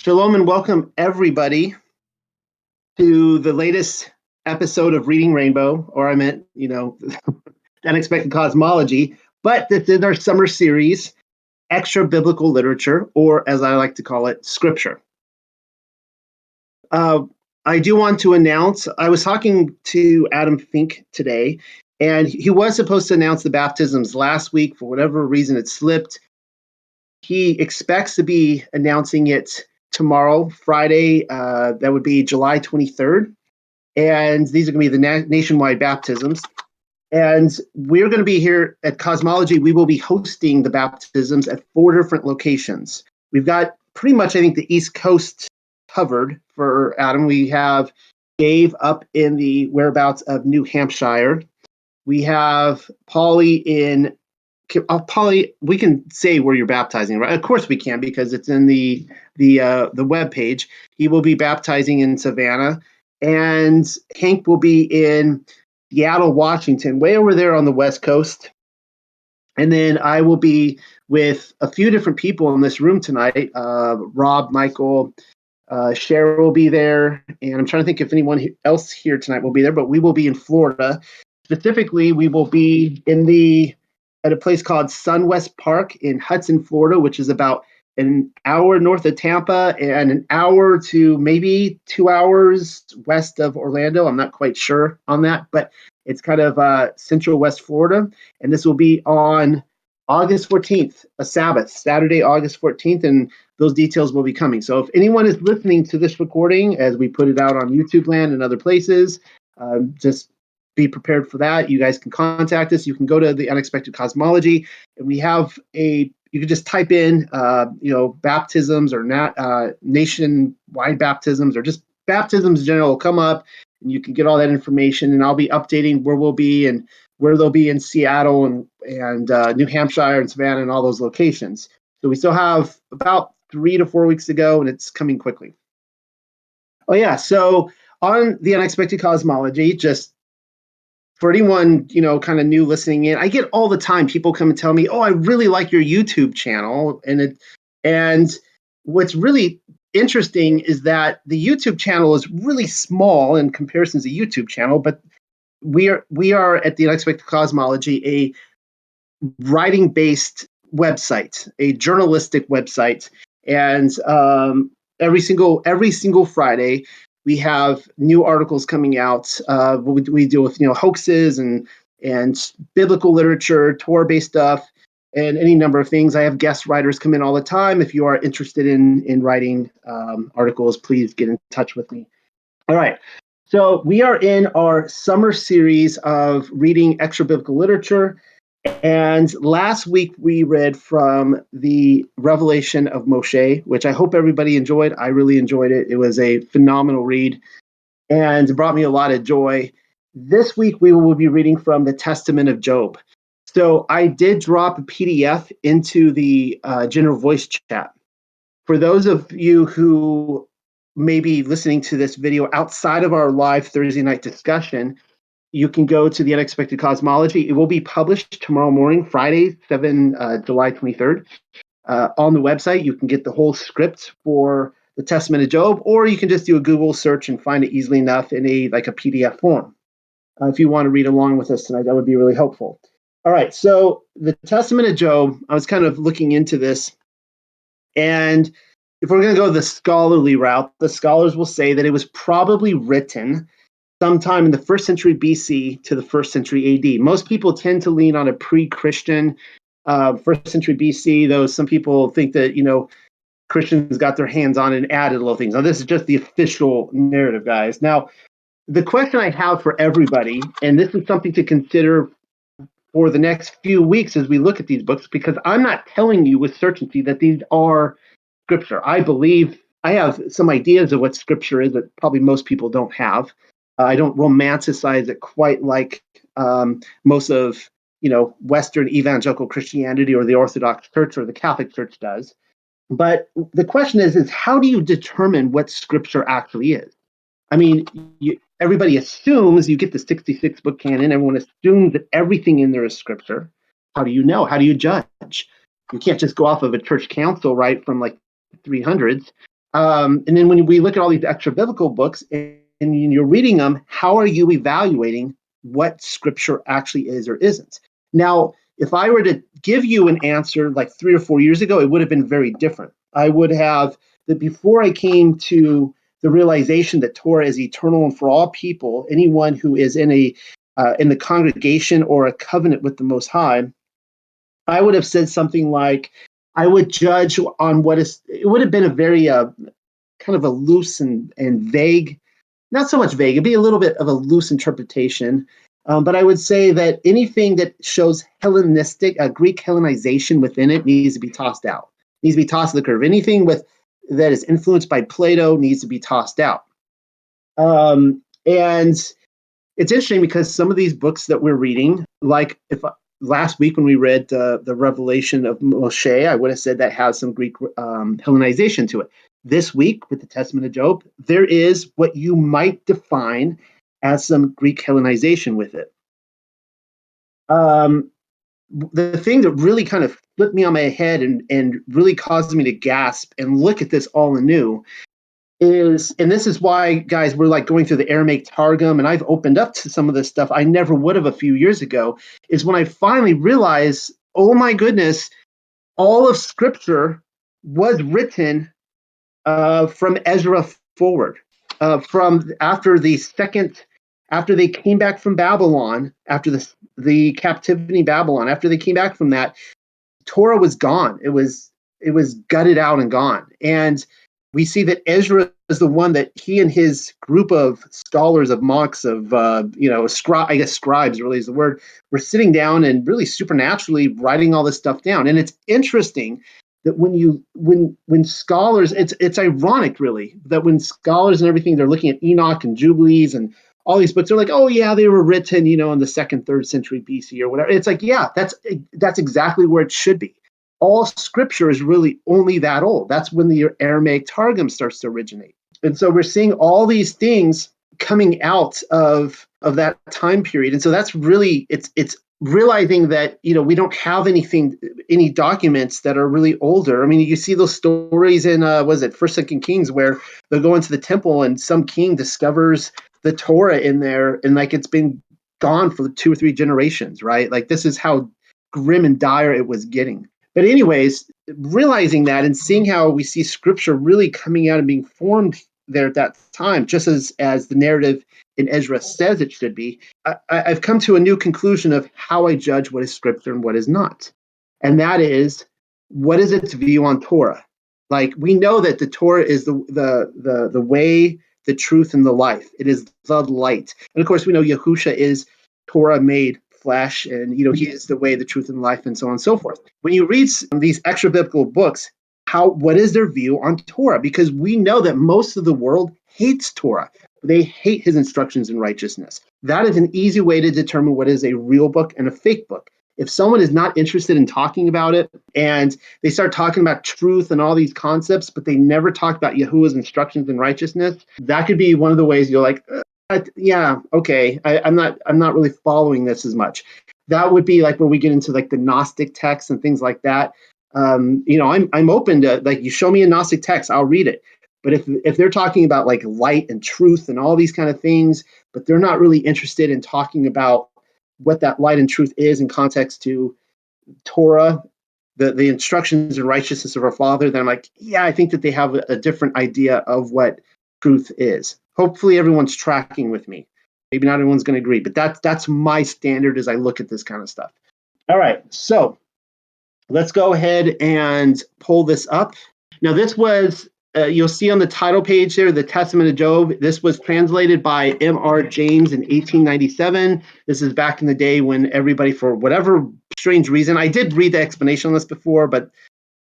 Shalom and welcome everybody to the latest episode of Reading Rainbow, or I meant, Unexpected Cosmology. But this is our summer series, Extra Biblical Literature, or as I like to call it, Scripture. I do want to announce, I was talking to Adam Fink today, and he was supposed to announce the baptisms last week. For whatever reason, it slipped. He expects to be announcing it tomorrow, Friday. That would be July 23rd. And these are going to be the nationwide baptisms. And we're going to be here at Cosmology. We will be hosting the baptisms at 4 different locations. We've got pretty much, I think, the East Coast covered for Adam. We have Dave up in the whereabouts of New Hampshire. We have Polly in Polly, we can say where you're baptizing, right? Of course we can, because it's in the web page. He will be baptizing in Savannah, and Hank will be in Seattle, Washington, way over there on the West Coast. And then I will be with a few different people in this room tonight. Rob, Michael, Cheryl will be there, and I'm trying to think if anyone else here tonight will be there, but we will be in Florida. Specifically, we will be at a place called Sunwest Park in Hudson, Florida, which is about an hour north of Tampa and an hour to maybe 2 hours west of Orlando. I'm not quite sure on that, but it's kind of central West Florida. And this will be on August 14th, a Sabbath, Saturday, August 14th, and those details will be coming. So if anyone is listening to this recording as we put it out on YouTube land and other places, just be prepared for that. You guys can contact us. You can go to the Unexpected Cosmology, and we have you can just type in, baptisms or nationwide baptisms or just baptisms in general will come up, and you can get all that information. And I'll be updating where we'll be and where they'll be in Seattle and New Hampshire and Savannah and all those locations. So we still have about 3 to 4 weeks to go, and it's coming quickly. Oh yeah. So on the Unexpected Cosmology, just for anyone, kind of new listening in, I get all the time people come and tell me, "Oh, I really like your YouTube channel." And what's really interesting is that the YouTube channel is really small in comparison to the YouTube channel, but we are at the Unexpected Cosmology, a writing-based website, a journalistic website, and every single Friday, we have new articles coming out. We deal with hoaxes and biblical literature, Torah-based stuff, and any number of things. I have guest writers come in all the time. If you are interested in writing articles, please get in touch with me. All right. So we are in our summer series of reading extra biblical literature. And last week we read from the Revelation of Moshe, which I hope everybody enjoyed. I really enjoyed it. It was a phenomenal read and it brought me a lot of joy. This week we will be reading from the Testament of Job. So I did drop a PDF into the general voice chat. For those of you who may be listening to this video outside of our live Thursday night discussion, you can go to the Unexpected Cosmology. It will be published tomorrow morning, Friday, July 23rd. On the website, you can get the whole script for the Testament of Job, or you can just do a Google search and find it easily enough in a PDF form. If you want to read along with us tonight, that would be really helpful. All right, so the Testament of Job, I was kind of looking into this, and if we're going to go the scholarly route, the scholars will say that it was probably written sometime in the 1st century BC to the 1st century AD. Most people tend to lean on a pre-Christian 1st century BC, though some people think that, Christians got their hands on it and added little things. Now, this is just the official narrative, guys. Now, the question I have for everybody, and this is something to consider for the next few weeks as we look at these books, because I'm not telling you with certainty that these are Scripture. I believe I have some ideas of what Scripture is that probably most people don't have. I don't romanticize it quite like most of Western evangelical Christianity or the Orthodox Church or the Catholic Church does. But the question is how do you determine what Scripture actually is? I mean, everybody assumes you get the 66 book canon. Everyone assumes that everything in there is Scripture. How do you know? How do you judge? You can't just go off of a church council, right, from like the 300s. And then when we look at all these extra biblical books and you're reading them, how are you evaluating what scripture actually is or isn't? Now, if I were to give you an answer like 3 or 4 years ago, it would have been very different. I would have that before I came to the realization that Torah is eternal and for all people, anyone who is in the congregation or a covenant with the Most High, I would have said something like, I would judge on what is. It would have been a very kind of a loose and vague, not so much vague, it'd be a little bit of a loose interpretation. But I would say that anything that shows Hellenistic, Greek Hellenization within it needs to be tossed out, needs to be tossed to the curb. Anything that is influenced by Plato needs to be tossed out. And it's interesting because some of these books that we're reading, like if last week when we read the Revelation of Moshe, I would have said that has some Greek Hellenization to it. This week with the Testament of Job, there is what you might define as some Greek Hellenization with it. The thing that really kind of flipped me on my head and really caused me to gasp and look at this all anew is, and this is why, guys, we're like going through the Aramaic Targum, and I've opened up to some of this stuff I never would have a few years ago, is when I finally realized, oh my goodness, all of Scripture was written from Ezra forward, from after they came back from Babylon, after the captivity in Babylon, after they came back from that, Torah was gone. It was gutted out and gone. And we see that Ezra is the one that he and his group of scholars, of monks, of I guess scribes really is the word, were sitting down and really supernaturally writing all this stuff down. And it's interesting that when scholars, it's ironic really that when scholars and everything, they're looking at Enoch and Jubilees and all these books, they're like, oh yeah, they were written, in the 2nd, 3rd century BC or whatever. It's like, yeah, that's exactly where it should be. All scripture is really only that old. That's when the Aramaic Targum starts to originate. And so we're seeing all these things coming out of that time period. And so that's really, it's realizing that, we don't have any documents that are really older. I mean, you see those stories in, was it 1st, 2nd Kings, where they'll go into the temple and some king discovers the Torah in there and like it's been gone for 2 or 3 generations, right? Like this is how grim and dire it was getting. But anyways, realizing that and seeing how we see scripture really coming out and being formed there at that time, just as the narrative in Ezra says it should be, I've come to a new conclusion of how I judge what is scripture and what is not. And that is, what is its view on Torah? Like, we know that the Torah is the way, the truth, and the life. It is the light. And of course, we know Yahusha is Torah made flesh, and he is the way, the truth, and life, and so on and so forth. When you read these extra biblical books, what is their view on Torah? Because we know that most of the world hates Torah. They hate his instructions in righteousness. That is an easy way to determine what is a real book and a fake book. If someone is not interested in talking about it and they start talking about truth and all these concepts, but they never talk about Yahuwah's instructions in righteousness, that could be one of the ways you're like, yeah, okay, I'm not really following this as much. That would be like when we get into like the Gnostic texts and things like that. I'm open to, like, you show me a Gnostic text, I'll read it. But if they're talking about like light and truth and all these kind of things, but they're not really interested in talking about what that light and truth is in context to Torah, the instructions and righteousness of our Father, then I'm like, yeah, I think that they have a different idea of what truth is. Hopefully everyone's tracking with me. Maybe not everyone's going to agree, but that's my standard as I look at this kind of stuff. All right, so let's go ahead and pull this up. Now, this was, you'll see on the title page there, the Testament of Job. This was translated by M.R. James in 1897. This is back in the day when everybody, for whatever strange reason, I did read the explanation on this before, but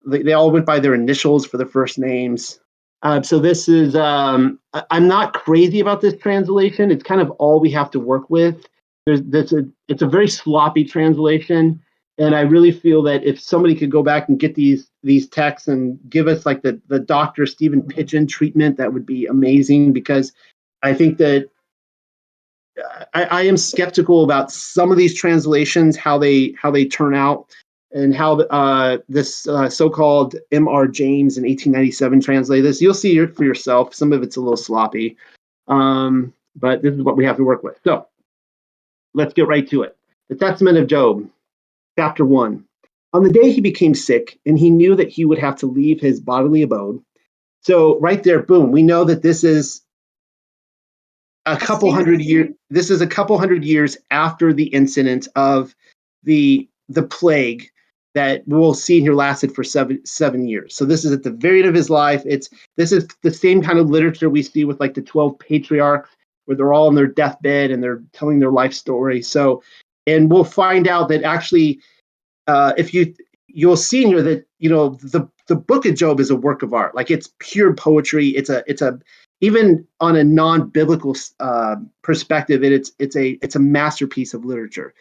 they all went by their initials for the first names. So this is, I'm not crazy about this translation. It's kind of all we have to work with. It's a very sloppy translation. And I really feel that if somebody could go back and get these texts and give us like the Dr. Stephen Pidgeon treatment, that would be amazing, because I think that I am skeptical about some of these translations, how they turn out. and how this so-called M.R. James in 1897 translated this. You'll see it for yourself. Some of it's a little sloppy, but this is what we have to work with. So let's get right to it. The Testament of Job, chapter 1. On the day he became sick, and he knew that he would have to leave his bodily abode. So right there, boom, we know that this is a couple hundred years. This is a couple hundred years after the incident of the plague that we'll see here lasted for seven years. So this is at the very end of his life. This is the same kind of literature we see with like the 12 patriarchs, where they're all on their deathbed and they're telling their life story. So, and we'll find out that actually, if you'll see in here that the book of Job is a work of art. Like, it's pure poetry. It's a even on a non-biblical perspective, it's a masterpiece of literature.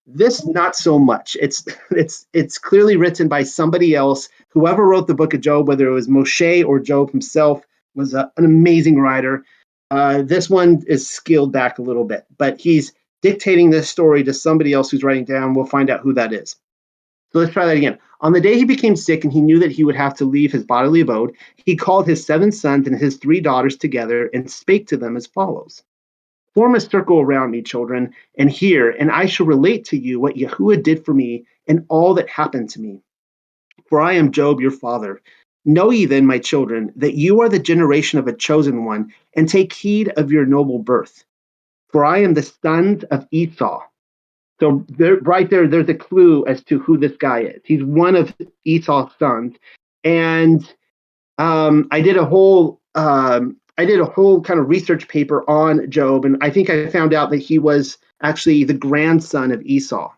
This, not so much. It's clearly written by somebody else. Whoever wrote the book of Job, whether it was Moshe or Job himself, was an amazing writer. This one is scaled back a little bit, but he's dictating this story to somebody else who's writing down. We'll find out who that is. So let's try that again. On the day he became sick and he knew that he would have to leave his bodily abode, he called his 7 sons and his 3 daughters together and spake to them as follows. Form a circle around me, children, and hear, and I shall relate to you what Yahuwah did for me and all that happened to me. For I am Job, your father. Know ye then, my children, that you are the generation of a chosen one, and take heed of your noble birth. For I am the sons of Esau. So right there, there's a clue as to who this guy is. He's one of Esau's sons, and I did a whole kind of research paper on Job, and I think I found out that he was actually the grandson of Esau.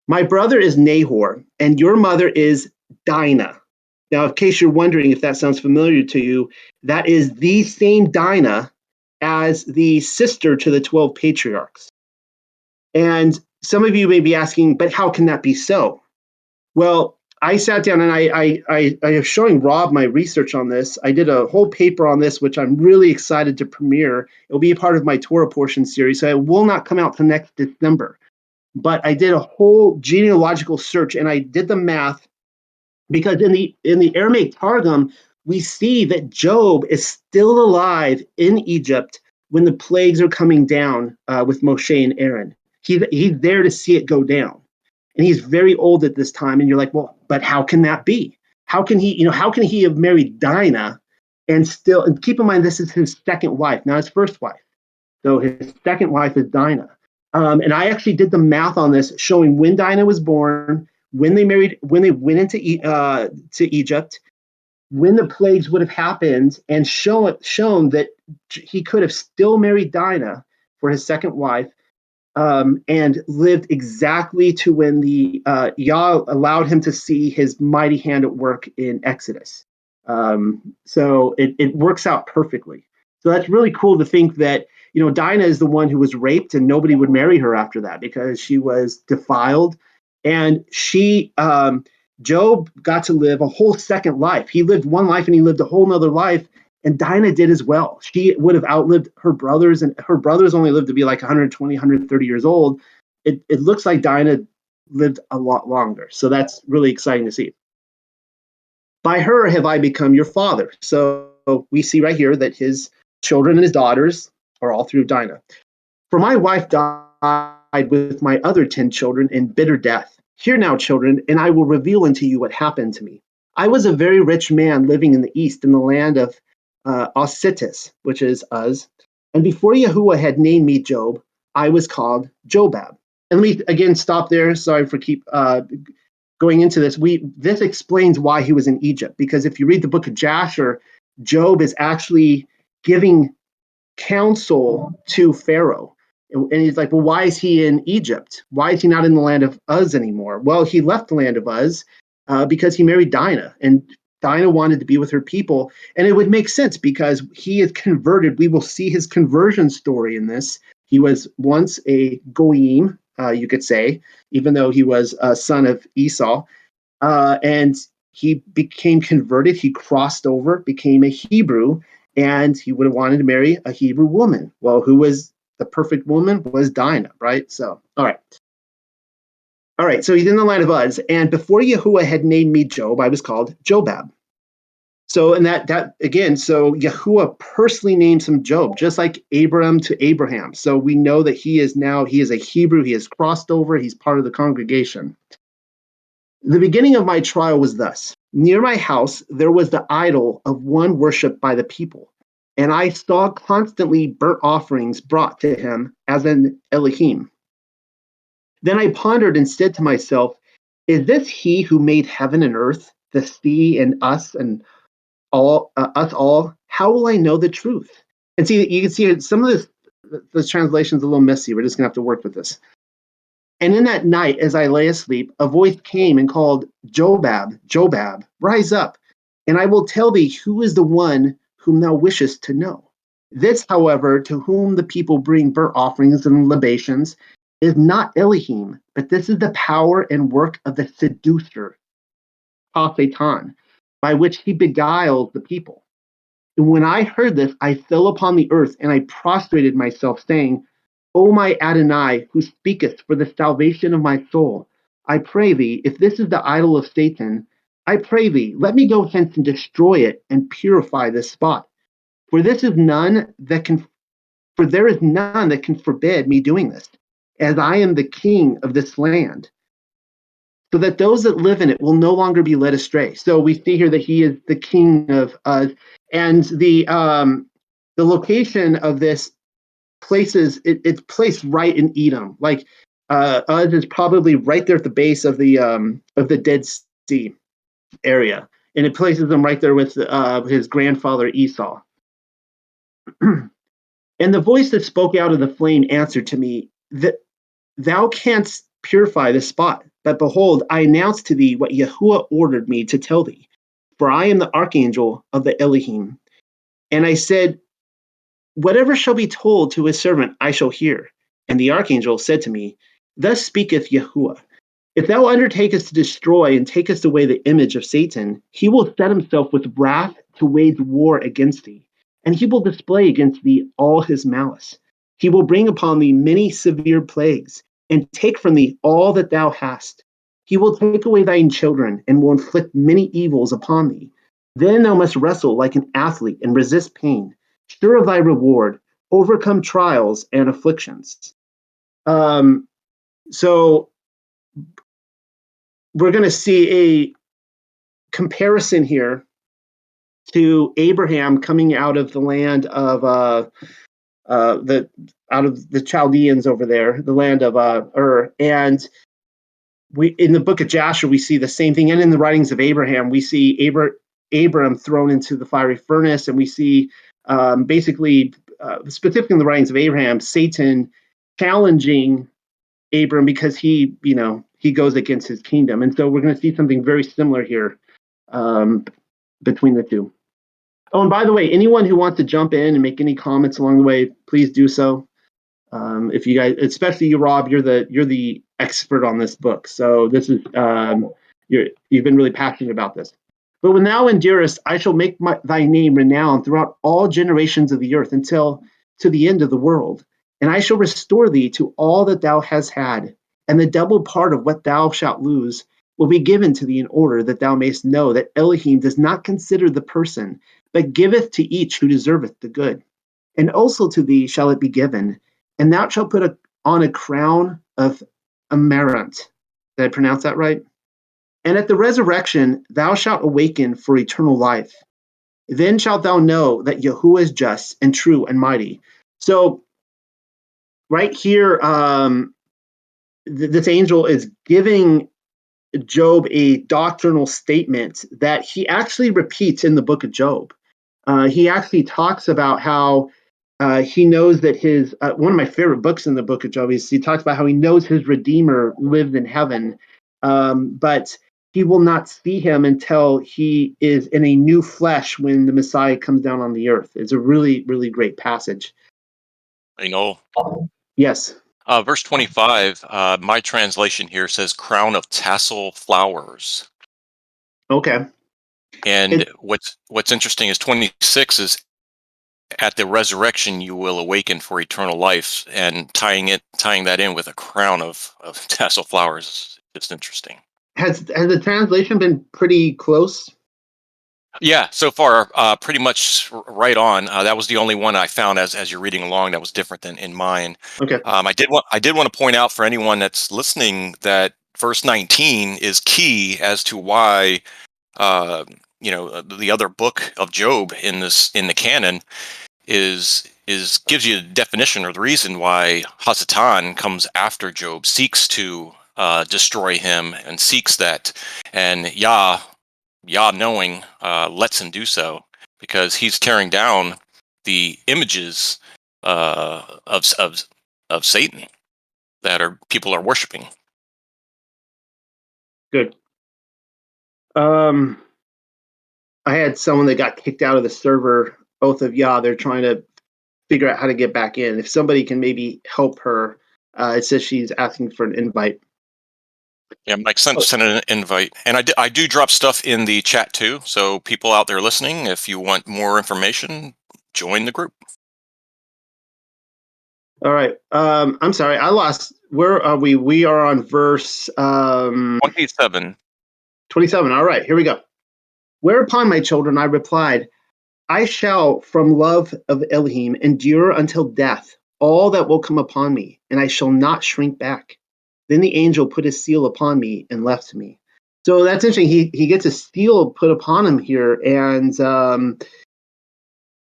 My brother is Nahor, and your mother is Dinah. Now, in case you're wondering if that sounds familiar to you, that is the same Dinah as the sister to the 12 patriarchs. And some of you may be asking, but how can that be so? Well, I sat down and I am showing Rob my research on this. I did a whole paper on this, which I'm really excited to premiere. It'll be a part of my Torah portion series, so it will not come out till next December. But I did a whole genealogical search, and I did the math, because in the Aramaic Targum, we see that Job is still alive in Egypt when the plagues are coming down with Moshe and Aaron. He's there to see it go down. And he's very old at this time. And you're like, well, but how can that be? How can he have married Dinah and still, and keep in mind, this is his second wife, not his first wife. So his second wife is Dinah. And I actually did the math on this, showing when Dinah was born, when they married, when they went into to Egypt, when the plagues would have happened, and shown that he could have still married Dinah for his second wife, and lived exactly to when the Yah allowed him to see his mighty hand at work in Exodus. So it works out perfectly. So that's really cool to think that, Dinah is the one who was raped, and nobody would marry her after that because she was defiled. And Job got to live a whole second life. He lived one life and he lived a whole nother life. And Dinah did as well. She would have outlived her brothers, and her brothers only lived to be like 120, 130 years old. It looks like Dinah lived a lot longer. So that's really exciting to see. By her have I become your father. So we see right here that his children and his daughters are all through Dinah. For my wife died with my other 10 children in bitter death. Hear now, children, and I will reveal unto you what happened to me. I was a very rich man living in the east, in the land of Ositis, which is Uz. And before Yahuwah had named me Job, I was called Jobab. And let me again stop there. Sorry for keep going into this. This explains why he was in Egypt, because if you read the book of Jasher, Job is actually giving counsel to Pharaoh. And he's like, well, why is he in Egypt? Why is he not in the land of Uz anymore? Well, he left the land of Uz because he married Dinah, and Dinah wanted to be with her people. And it would make sense because he is converted. We will see his conversion story in this. He was once a Goyim, you could say, even though he was a son of Esau. And he became converted. He crossed over, became a Hebrew, and he would have wanted to marry a Hebrew woman. Well, who was the perfect woman? Was Dinah, right? So, all right. All right, so he's in the land of Uz, and before Yahuwah had named me Job, I was called Jobab. So, and that again, so Yahuwah personally names him Job, just like Abram to Abraham. So we know that he is a Hebrew, he has crossed over, he's part of the congregation. The beginning of my trial was thus. Near my house, there was the idol of one worshipped by the people, and I saw constantly burnt offerings brought to him as an Elohim. Then I pondered and said to myself, is this he who made heaven and earth, the sea and us us all? How will I know the truth? And see, you can see some of this translation is a little messy. We're just gonna have to work with this. And in that night, as I lay asleep, a voice came and called, Jobab, Jobab, rise up, and I will tell thee who is the one whom thou wishest to know. This, however, to whom the people bring burnt offerings and libations, is not Elohim, but this is the power and work of the seducer, Satan, by which he beguiles the people. And when I heard this, I fell upon the earth and I prostrated myself, saying, O my Adonai, who speakest for the salvation of my soul, I pray thee, if this is the idol of Satan, I pray thee, let me go hence and destroy it and purify this spot. For there is none that can forbid me doing this, as I am the king of this land, so that those that live in it will no longer be led astray. So we see here that he is the king of Uz, and the location of this it's placed right in Edom. Like Uz is probably right there at the base of the Dead Sea area, and it places him right there with his grandfather Esau. And the voice that spoke out of the flame answered to me, that thou canst purify this spot. But behold, I announce to thee what Yahuwah ordered me to tell thee, for I am the archangel of the Elohim. And I said, whatever shall be told to his servant, I shall hear. And the archangel said to me, thus speaketh Yahuwah, if thou undertakest to destroy and takest away the image of Satan, he will set himself with wrath to wage war against thee, and he will display against thee all his malice. He will bring upon thee many severe plagues, and take from thee all that thou hast. He will take away thine children, and will inflict many evils upon thee. Then thou must wrestle like an athlete and resist pain, sure of thy reward, overcome trials and afflictions. So we're going to see a comparison here to Abraham coming out of the land of the Chaldeans over there, the land of Ur, and we in the book of Jasher we see the same thing, and in the writings of Abraham we see Abram thrown into the fiery furnace, and we see basically specifically in the writings of Abraham, Satan challenging Abram because he goes against his kingdom, and so we're going to see something very similar here between the two. Oh, and by the way, anyone who wants to jump in and make any comments along the way, please do so. If you guys, especially you, Rob, you're the expert on this book, so this is you've been really passionate about this. But when thou endurest, I shall make thy name renowned throughout all generations of the earth until to the end of the world. And I shall restore thee to all that thou hast had, and the double part of what thou shalt lose will be given to thee in order that thou mayst know that Elohim does not consider the person, but giveth to each who deserveth the good. And also to thee shall it be given, and thou shalt put on a crown of amaranth. Did I pronounce that right? And at the resurrection thou shalt awaken for eternal life. Then shalt thou know that Yahuwah is just and true and mighty. So right here, this angel is giving Job a doctrinal statement that he actually repeats in the book of Job. He actually talks about how he knows that his one of my favorite books in the book of Job is he talks about how he knows his Redeemer lived in heaven, but he will not see him until he is in a new flesh when the Messiah comes down on the earth. It's a really, really great passage. Yes. Verse 25, my translation here says crown of tassel flowers. Okay. And what's interesting is 26 is at the resurrection you will awaken for eternal life, and tying that in with a crown of tassel flowers Just interesting. Has the translation been pretty close? Yeah, so far, pretty much right on. That was the only one I found as you're reading along that was different than in mine. Okay. I did want to point out for anyone that's listening that verse 19 is key as to why uh, the other book of Job in the canon is gives you the definition or the reason why Hasatan comes after Job, seeks to destroy him and seeks that, and Yah knowing lets him do so because he's tearing down the images of Satan that people are worshiping. Good. I had someone that got kicked out of the server, both of Yah. They're trying to figure out how to get back in. If somebody can maybe help her, it says she's asking for an invite. Yeah, Mike sent an invite, and I do drop stuff in the chat too. So people out there listening, if you want more information, join the group. All right. I'm sorry. I lost. Where are we? We are on verse 27. 27. All right. Here we go. Whereupon, my children, I replied, I shall, from love of Elohim, endure until death all that will come upon me, and I shall not shrink back. Then the angel put his seal upon me and left me. So that's interesting. He gets a seal put upon him here, and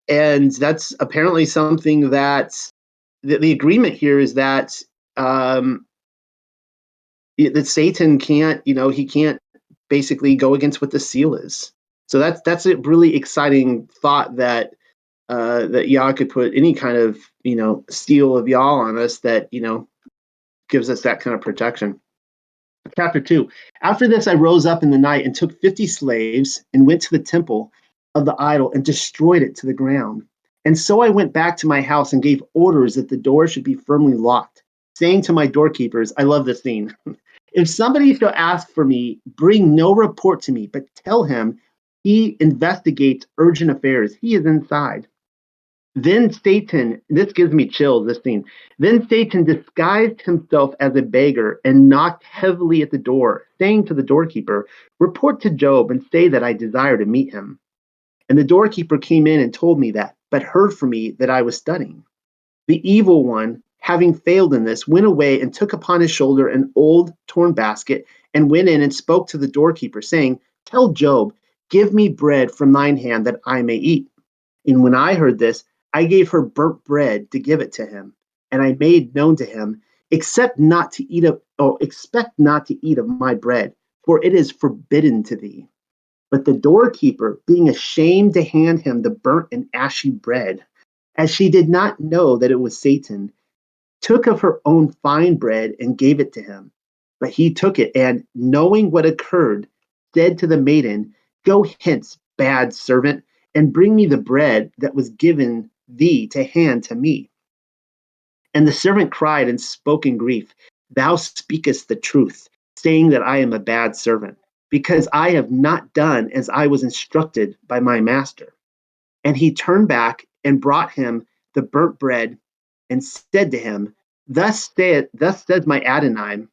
that's apparently something that the agreement here is that that Satan can't, he can't basically go against what the seal is. So that's a really exciting thought that that Yah could put any kind of seal of Yah on us that gives us that kind of protection. Chapter 2. After this, I rose up in the night and took 50 slaves and went to the temple of the idol and destroyed it to the ground. And so I went back to my house and gave orders that the door should be firmly locked, saying to my doorkeepers, I love this scene. If somebody shall ask for me, bring no report to me, but tell him he investigates urgent affairs. He is inside. Then Satan, this gives me chills, this scene. Then Satan disguised himself as a beggar and knocked heavily at the door, saying to the doorkeeper, report to Job and say that I desire to meet him. And the doorkeeper came in and told me that, but heard from me that I was studying. The evil one, having failed in this, went away and took upon his shoulder an old torn basket and went in and spoke to the doorkeeper, saying, tell Job, give me bread from thine hand that I may eat. And when I heard this, I gave her burnt bread to give it to him, and I made known to him, expect not to eat of my bread, for it is forbidden to thee. But the doorkeeper, being ashamed to hand him the burnt and ashy bread, as she did not know that it was Satan, took of her own fine bread and gave it to him. But he took it, and knowing what occurred, said to the maiden, go hence, bad servant, and bring me the bread that was given thee to hand to me. And the servant cried and spoke in grief, thou speakest the truth, saying that I am a bad servant, because I have not done as I was instructed by my master. And he turned back and brought him the burnt bread and said to him, thus says my Adonai,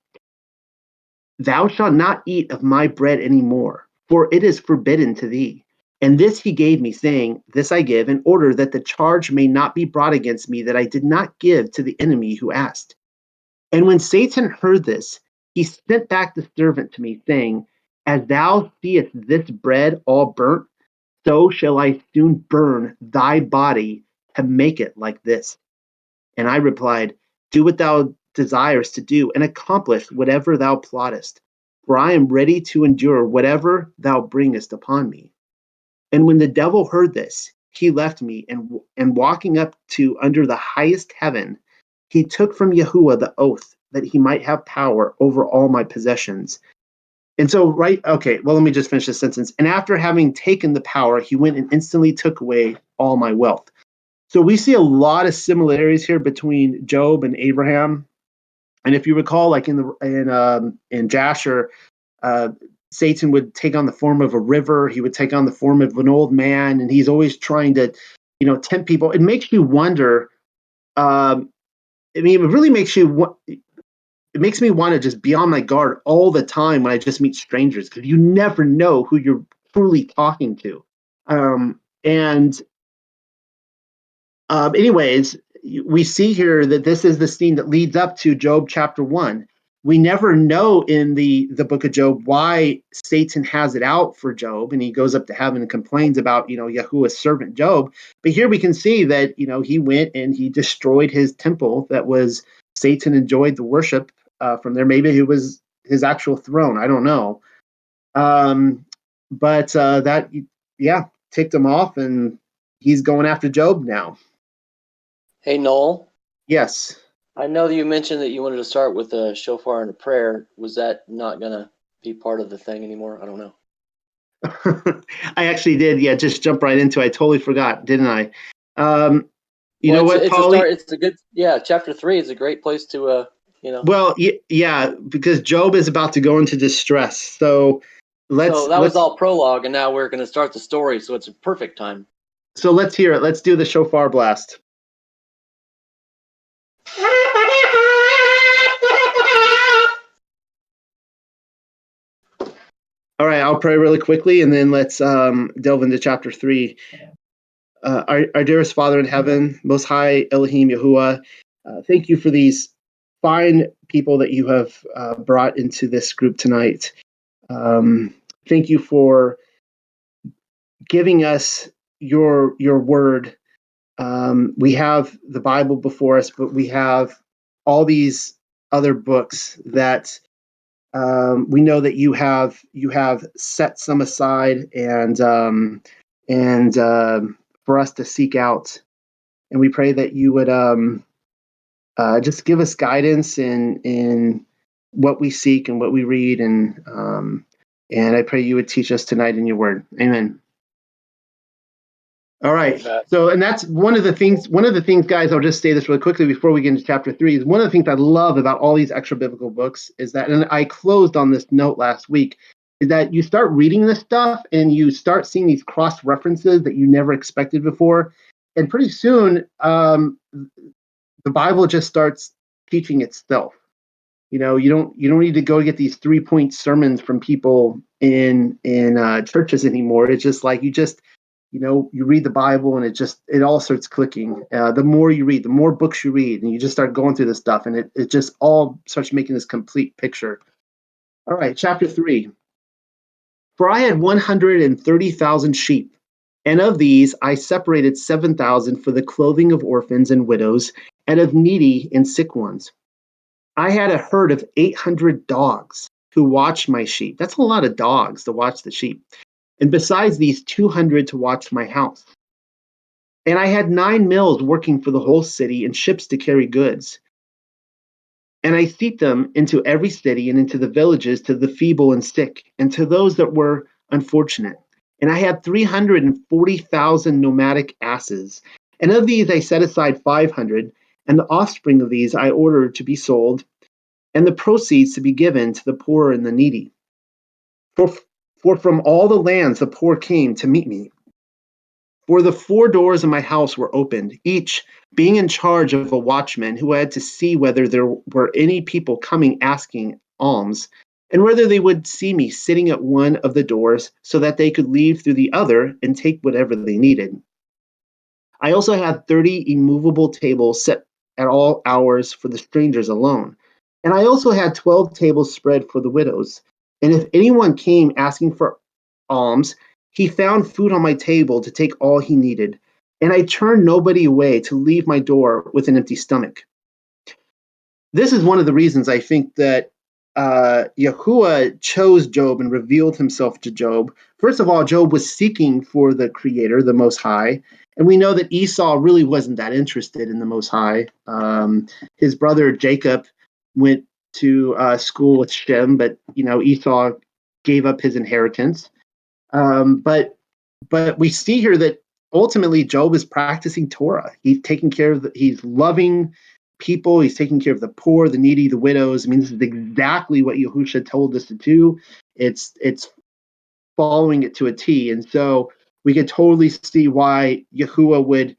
thou shalt not eat of my bread any more, for it is forbidden to thee. And this he gave me, saying, this I give in order that the charge may not be brought against me that I did not give to the enemy who asked. And when Satan heard this, he sent back the servant to me, saying, as thou seest this bread all burnt, so shall I soon burn thy body to make it like this. And I replied, do what thou desirest to do, and accomplish whatever thou plottest, for I am ready to endure whatever thou bringest upon me. And when the devil heard this, he left me, and walking up to under the highest heaven, he took from Yahuwah the oath that he might have power over all my possessions. And so, let me just finish this sentence. And after having taken the power, he went and instantly took away all my wealth. So we see a lot of similarities here between Job and Abraham. And if you recall, like in Jasher, Satan would take on the form of a river. He would take on the form of an old man, and he's always trying to, tempt people. It makes you wonder. It really makes you. it makes me want to just be on my guard all the time when I just meet strangers, because you never know who you're truly talking to. And anyways, we see here that this is the scene that leads up to Job chapter 1. We never know in the book of Job why Satan has it out for Job, and he goes up to heaven and complains about, Yahuwah's servant Job. But here we can see that, he went and he destroyed his temple that was Satan enjoyed the worship from there. Maybe it was his actual throne. I don't know. But that, ticked him off, and he's going after Job now. Hey, Noel. Yes. I know that you mentioned that you wanted to start with a shofar and a prayer. Was that not going to be part of the thing anymore? I don't know. I actually did. Yeah, just jump right into it. I totally forgot, didn't I? You know what, Paulie? It's a good, chapter 3 is a great place to, Well, yeah, because Job is about to go into distress. So that was all prologue, and now we're going to start the story, so it's a perfect time. So let's hear it. Let's do the shofar blast. All right, I'll pray really quickly, and then let's delve into chapter 3. Our dearest Father in heaven, Most High Elohim Yahuwah, thank you for these fine people that you have brought into this group tonight. Thank you for giving us your word. We have the Bible before us, but we have all these other books that we know that you have set some aside and for us to seek out. And we pray that you would just give us guidance in what we seek and what we read, and I pray you would teach us tonight in your word. Amen. All right. So, and that's one of the things, guys, I'll just say this really quickly before we get into chapter 3, is one of the things I love about all these extra biblical books is that, and I closed on this note last week, is that you start reading this stuff and you start seeing these cross references that you never expected before. And pretty soon, the Bible just starts teaching itself. You don't need to go get these 3-point sermons from people in churches anymore. It's just like you read the Bible and it all starts clicking. The more you read, the more books you read, and you just start going through this stuff, and it just all starts making this complete picture. All right, chapter 3. For I had 130,000 sheep, and of these I separated 7,000 for the clothing of orphans and widows, and of needy and sick ones. I had a herd of 800 dogs who watched my sheep. That's a lot of dogs to watch the sheep. And besides these, 200 to watch my house. And I had 9 mills working for the whole city, and ships to carry goods. And I sent them into every city and into the villages, to the feeble and sick, and to those that were unfortunate. And I had 340,000 nomadic asses. And of these I set aside 500, and the offspring of these I ordered to be sold, and the proceeds to be given to the poor and the needy. For from all the lands the poor came to meet me. For the 4 doors of my house were opened, each being in charge of a watchman who had to see whether there were any people coming asking alms, and whether they would see me sitting at one of the doors, so that they could leave through the other and take whatever they needed. I also had 30 immovable tables set at all hours for the strangers alone. And I also had 12 tables spread for the widows. And if anyone came asking for alms, he found food on my table to take all he needed. And I turned nobody away to leave my door with an empty stomach. This is one of the reasons I think that Yahuwah chose Job and revealed himself to Job. First of all, Job was seeking for the Creator, the Most High. And we know that Esau really wasn't that interested in the Most High. His brother Jacob went to school with Shem, but Esau gave up his inheritance. But we see here that ultimately Job is practicing Torah. He's taking care of he's loving people. He's taking care of the poor, the needy, the widows. I mean, this is exactly what Yahusha told us to do. It's following it to a T. And so we could totally see why Yahuwah would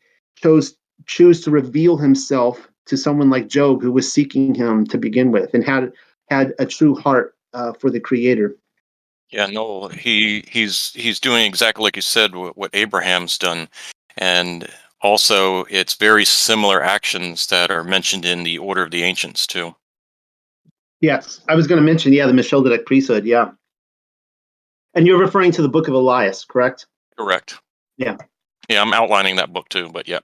choose to reveal himself to someone like Job, who was seeking him to begin with and had a true heart for the Creator. Yeah, no, he's doing exactly like you said, what Abraham's done, and also it's very similar actions that are mentioned in the Order of the Ancients too. Yes, I was going to mention, the Melchizedek priesthood, yeah. And you're referring to the Book of Elias, correct? Correct. Yeah. Yeah, I'm outlining that book too, but yeah.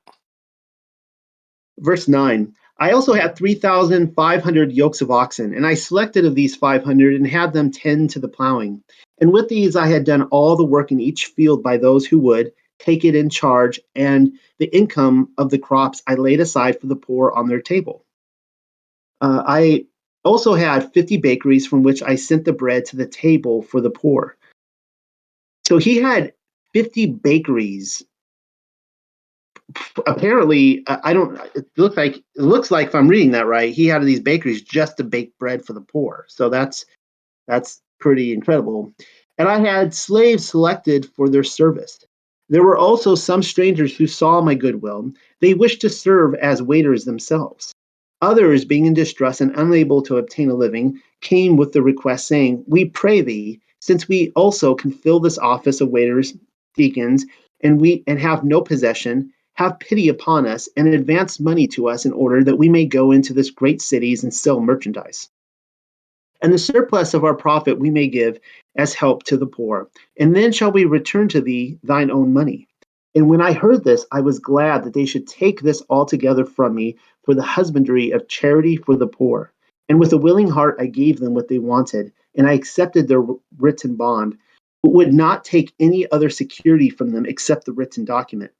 Verse 9, I also had 3,500 yokes of oxen, and I selected of these 500 and had them tend to the plowing. And with these I had done all the work in each field by those who would take it in charge, and the income of the crops I laid aside for the poor on their table. I also had 50 bakeries from which I sent the bread to the table for the poor. So he had 50 bakeries. Apparently, I don't. It looks like if I'm reading that right, he had these bakeries just to bake bread for the poor. So that's pretty incredible. And I had slaves selected for their service. There were also some strangers who saw my goodwill. They wished to serve as waiters themselves. Others, being in distress and unable to obtain a living, came with the request, saying, "We pray thee, since we also can fill this office of waiters, deacons, and have no possession, have pity upon us and advance money to us in order that we may go into this great cities and sell merchandise. And the surplus of our profit we may give as help to the poor. And then shall we return to thee thine own money." And when I heard this, I was glad that they should take this altogether from me for the husbandry of charity for the poor. And with a willing heart I gave them what they wanted, and I accepted their written bond, but would not take any other security from them except the written document.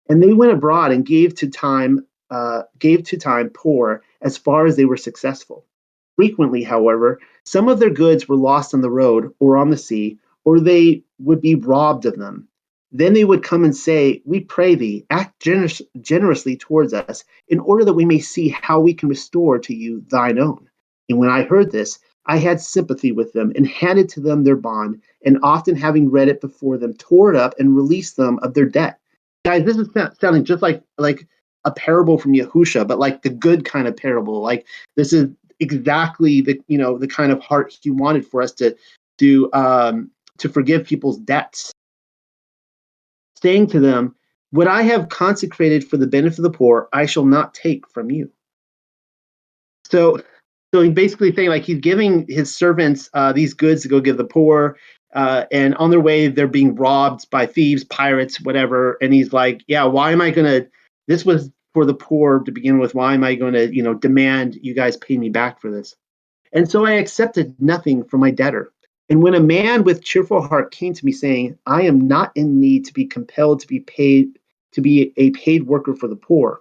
And they went abroad and gave to time poor as far as they were successful. Frequently, however, some of their goods were lost on the road or on the sea, or they would be robbed of them. Then they would come and say, "We pray thee, act generously towards us, in order that we may see how we can restore to you thine own." And when I heard this, I had sympathy with them and handed to them their bond, and often having read it before them, tore it up and released them of their debt. Guys, this is sounding just like a parable from Yahusha, but like the good kind of parable. Like this is exactly the kind of heart he wanted for us to forgive people's debts, saying to them, "What I have consecrated for the benefit of the poor, I shall not take from you." So he's basically saying, like, he's giving his servants these goods to go give the poor, and on their way they're being robbed by thieves, pirates, whatever. And he's like, "Yeah, why am I gonna? This was for the poor to begin with. Why am I going to, demand you guys pay me back for this?" And so I accepted nothing from my debtor. And when a man with cheerful heart came to me saying, "I am not in need to be compelled to be paid, to be a paid worker for the poor,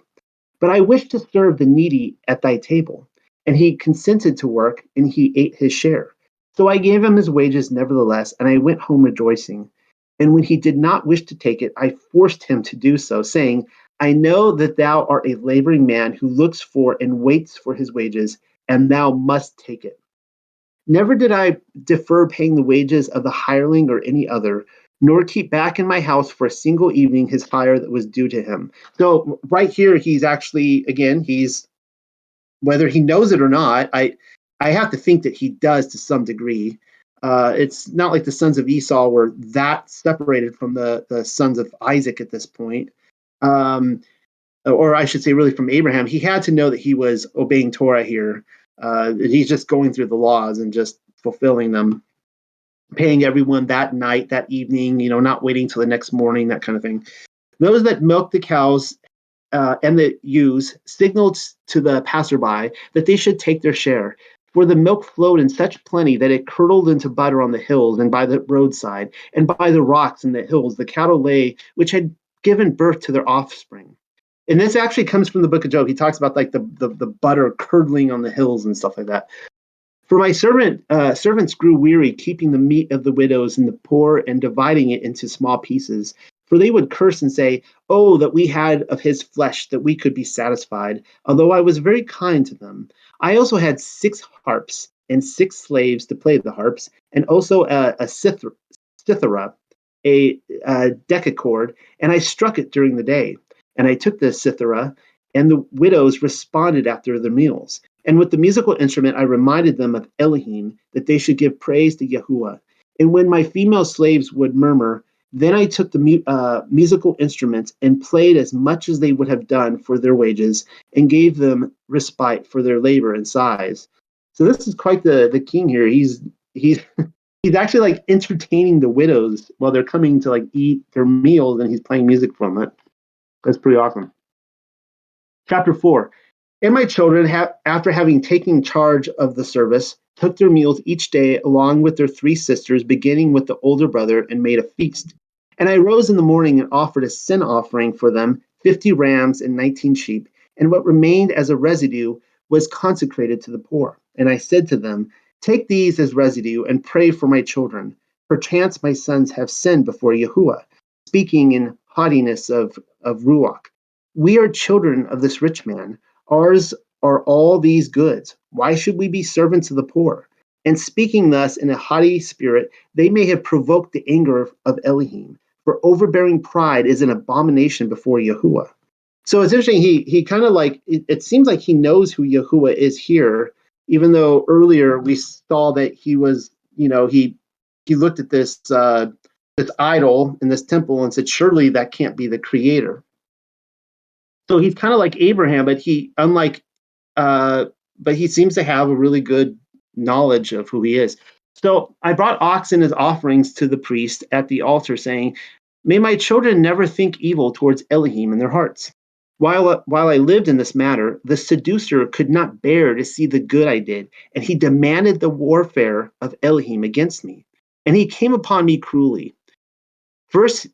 but I wish to serve the needy at thy table." And he consented to work, and he ate his share. So I gave him his wages nevertheless, and I went home rejoicing. And when he did not wish to take it, I forced him to do so, saying, "I know that thou art a laboring man who looks for and waits for his wages, and thou must take it." Never did I defer paying the wages of the hireling or any other, nor keep back in my house for a single evening his hire that was due to him. So right here, he's actually, again, he's, whether he knows it or not, I have to think that he does to some degree. It's not like the sons of Esau were that separated from the sons of Isaac at this point. Or I should say, really from Abraham. He had to know that he was obeying Torah here. He's just going through the laws and just fulfilling them, paying everyone that night, that evening, not waiting till the next morning, that kind of thing. Those that milk the cows and the ewes signaled to the passerby that they should take their share. For the milk flowed in such plenty that it curdled into butter on the hills and by the roadside, and by the rocks in the hills the cattle lay, which had given birth to their offspring. And this actually comes from the book of Job. He talks about like the butter curdling on the hills and stuff like that. For my servants grew weary, keeping the meat of the widows and the poor and dividing it into small pieces. For they would curse and say, "Oh, that we had of his flesh, that we could be satisfied," although I was very kind to them. I also had 6 harps and 6 slaves to play the harps, and also a cithara, a decacord, and I struck it during the day. And I took the cithara And the widows responded after their meals. And with the musical instrument, I reminded them of Elohim, that they should give praise to Yahuwah. And when my female slaves would murmur, then I took the musical instruments and played as much as they would have done for their wages, and gave them respite for their labor and sighs. So this is quite the king here. He's he's actually like entertaining the widows while they're coming to like eat their meals, and he's playing music from it. That's pretty awesome. Chapter 4. And my children, after having taken charge of the service, took their meals each day along with their 3 sisters, beginning with the older brother, and made a feast. And I rose in the morning and offered a sin offering for them, 50 rams and 19 sheep, and what remained as a residue was consecrated to the poor. And I said to them, take these as residue and pray for my children. Perchance my sons have sinned before Yahuwah, speaking in haughtiness of Ruach. We are children of this rich man. Ours are all these goods. Why should we be servants of the poor? And speaking thus in a haughty spirit, they may have provoked the anger of Elohim. For overbearing pride is an abomination before Yahuwah. So it's interesting. He kind of like it seems like he knows who Yahuwah is here, even though earlier we saw that he was, he looked at this idol in this temple and said, surely that can't be the creator. So he's kind of like Abraham, but but he seems to have a really good knowledge of who he is. So I brought oxen as offerings to the priest at the altar, saying, may my children never think evil towards Elohim in their hearts. While I lived in this matter, the seducer could not bear to see the good I did, and he demanded the warfare of Elohim against me. And he came upon me cruelly. First,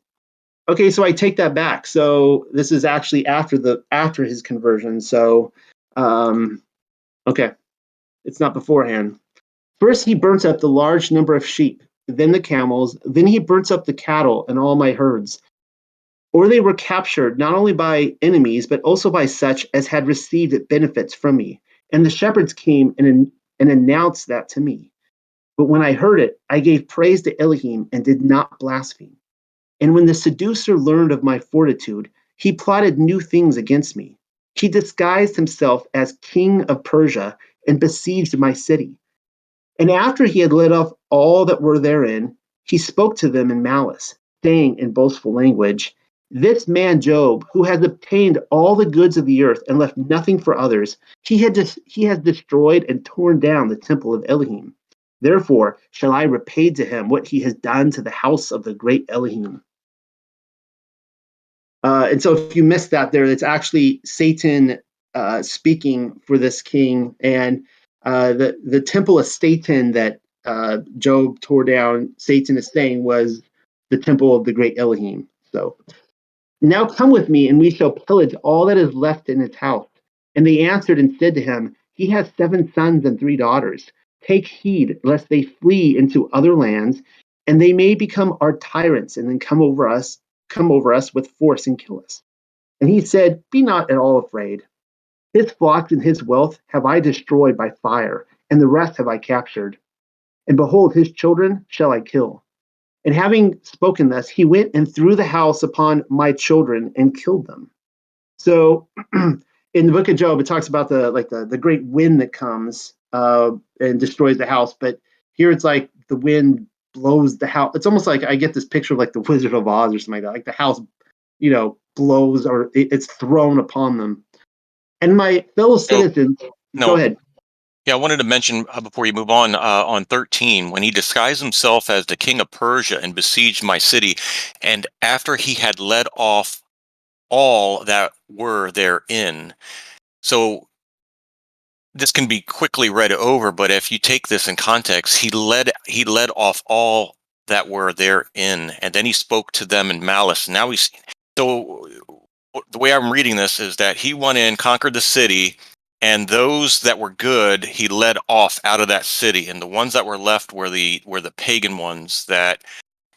okay, so I take that back. So this is actually after his conversion. So, okay, it's not beforehand. First, he burnt up the large number of sheep, then the camels, then he burnt up the cattle and all my herds. Or they were captured not only by enemies, but also by such as had received benefits from me. And the shepherds came and announced that to me. But when I heard it, I gave praise to Elohim and did not blaspheme. And when the seducer learned of my fortitude, he plotted new things against me. He disguised himself as king of Persia and besieged my city. And after he had led off all that were therein, he spoke to them in malice, saying in boastful language, this man Job, who has obtained all the goods of the earth and left nothing for others, he has destroyed and torn down the temple of Elohim. Therefore shall I repay to him what he has done to the house of the great Elohim. And so if you missed that there, it's actually Satan speaking for this king. And the temple of Satan that Job tore down, Satan is saying, was the temple of the great Elohim. So now come with me, and we shall pillage all that is left in his house. And they answered and said to him, he has 7 sons and 3 daughters. Take heed lest they flee into other lands, and they may become our tyrants, and then come over us with force and kill us. And he said, be not at all afraid. His flocks and his wealth have I destroyed by fire, and the rest have I captured. And behold, his children shall I kill. And having spoken thus, he went and threw the house upon my children and killed them. So in the book of Job, it talks about the great wind that comes and destroys the house. But here it's like the wind blows the house. It's almost like I get this picture of like the Wizard of Oz or something like that. Like the house, blows, or it's thrown upon them. And my fellow citizens, go ahead. Yeah, I wanted to mention before you move on 13, when he disguised himself as the king of Persia and besieged my city, and after he had led off all that were therein. So this can be quickly read over, but if you take this in context, he led off all that were therein, and then he spoke to them in malice. Now so the way I'm reading this is that he went in, conquered the city, and those that were good he led off out of that city, and the ones that were left were the pagan ones that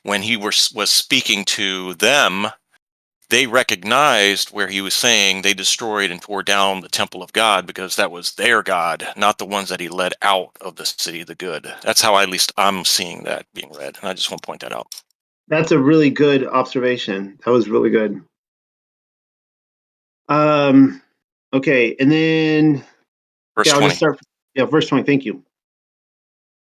when he was speaking to them, they recognized where he was saying they destroyed and tore down the temple of God, because that was their God, not the ones that he led out of the city, the good. That's how at least I'm seeing that being read, and I just want to point that out. That's a really good observation. That was really good. Okay, and then Verse I'll just 20. start. Yeah, verse 20. Thank you.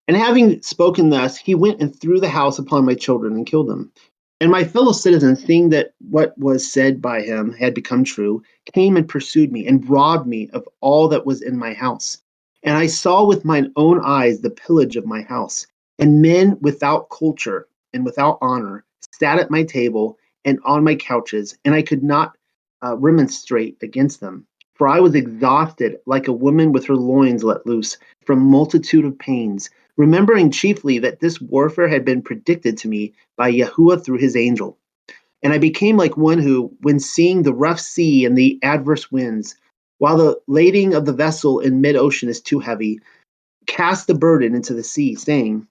And having spoken thus, he went and threw the house upon my children and killed them. And my fellow citizens, seeing that what was said by him had become true, came and pursued me and robbed me of all that was in my house. And I saw with mine own eyes the pillage of my house. And men without culture and without honor sat at my table and on my couches, and I could not remonstrate against them. For I was exhausted like a woman with her loins let loose from multitude of pains, remembering chiefly that this warfare had been predicted to me by Yahuwah through his angel. And I became like one who, when seeing the rough sea and the adverse winds, while the lading of the vessel in mid ocean is too heavy, cast the burden into the sea, saying,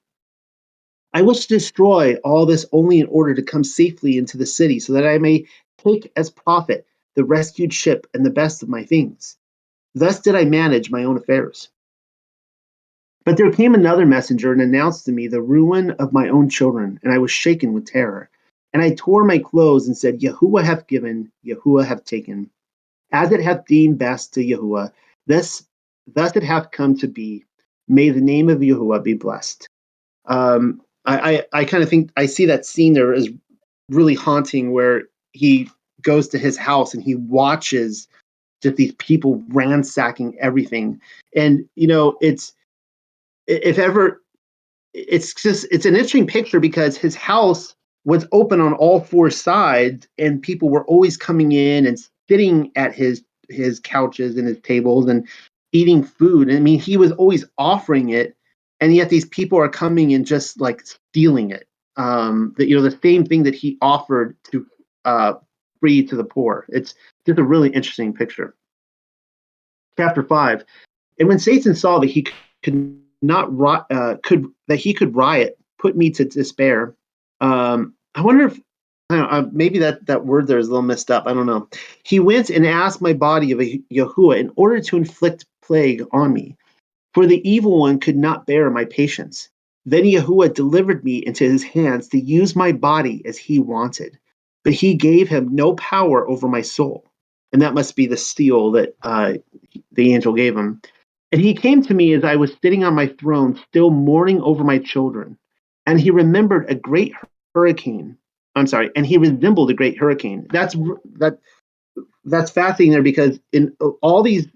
I wish to destroy all this only in order to come safely into the city, so that I may take as profit the rescued ship and the best of my things. Thus did I manage my own affairs. But there came another messenger and announced to me the ruin of my own children, and I was shaken with terror. And I tore my clothes and said, Yahuwah hath given, Yahuwah hath taken. As it hath deemed best to Yahuwah, thus it hath come to be. May the name of Yahuwah be blessed. I kind of think I see that scene there as really haunting, where he goes to his house and he watches just these people ransacking everything. And, it's, if ever, it's an interesting picture because his house was open on all four sides and people were always coming in and sitting at his couches and his tables and eating food. I mean, he was always offering it, and yet these people are coming and just like stealing it. The same thing that he offered to free to the poor. It's just a really interesting picture. Chapter 5. And when Satan saw that he could not that he could riot, put me to despair. I wonder if, I don't know, maybe that word there is a little messed up. I don't know. He went and asked my body of Yahuwah in order to inflict plague on me, for the evil one could not bear my patience. Then Yahuwah delivered me into his hands to use my body as he wanted, but he gave him no power over my soul. And that must be the seal that the angel gave him. And he came to me as I was sitting on my throne, still mourning over my children. And he remembered a great hurricane. I'm sorry, and he resembled a great hurricane. That's fascinating there, because in all these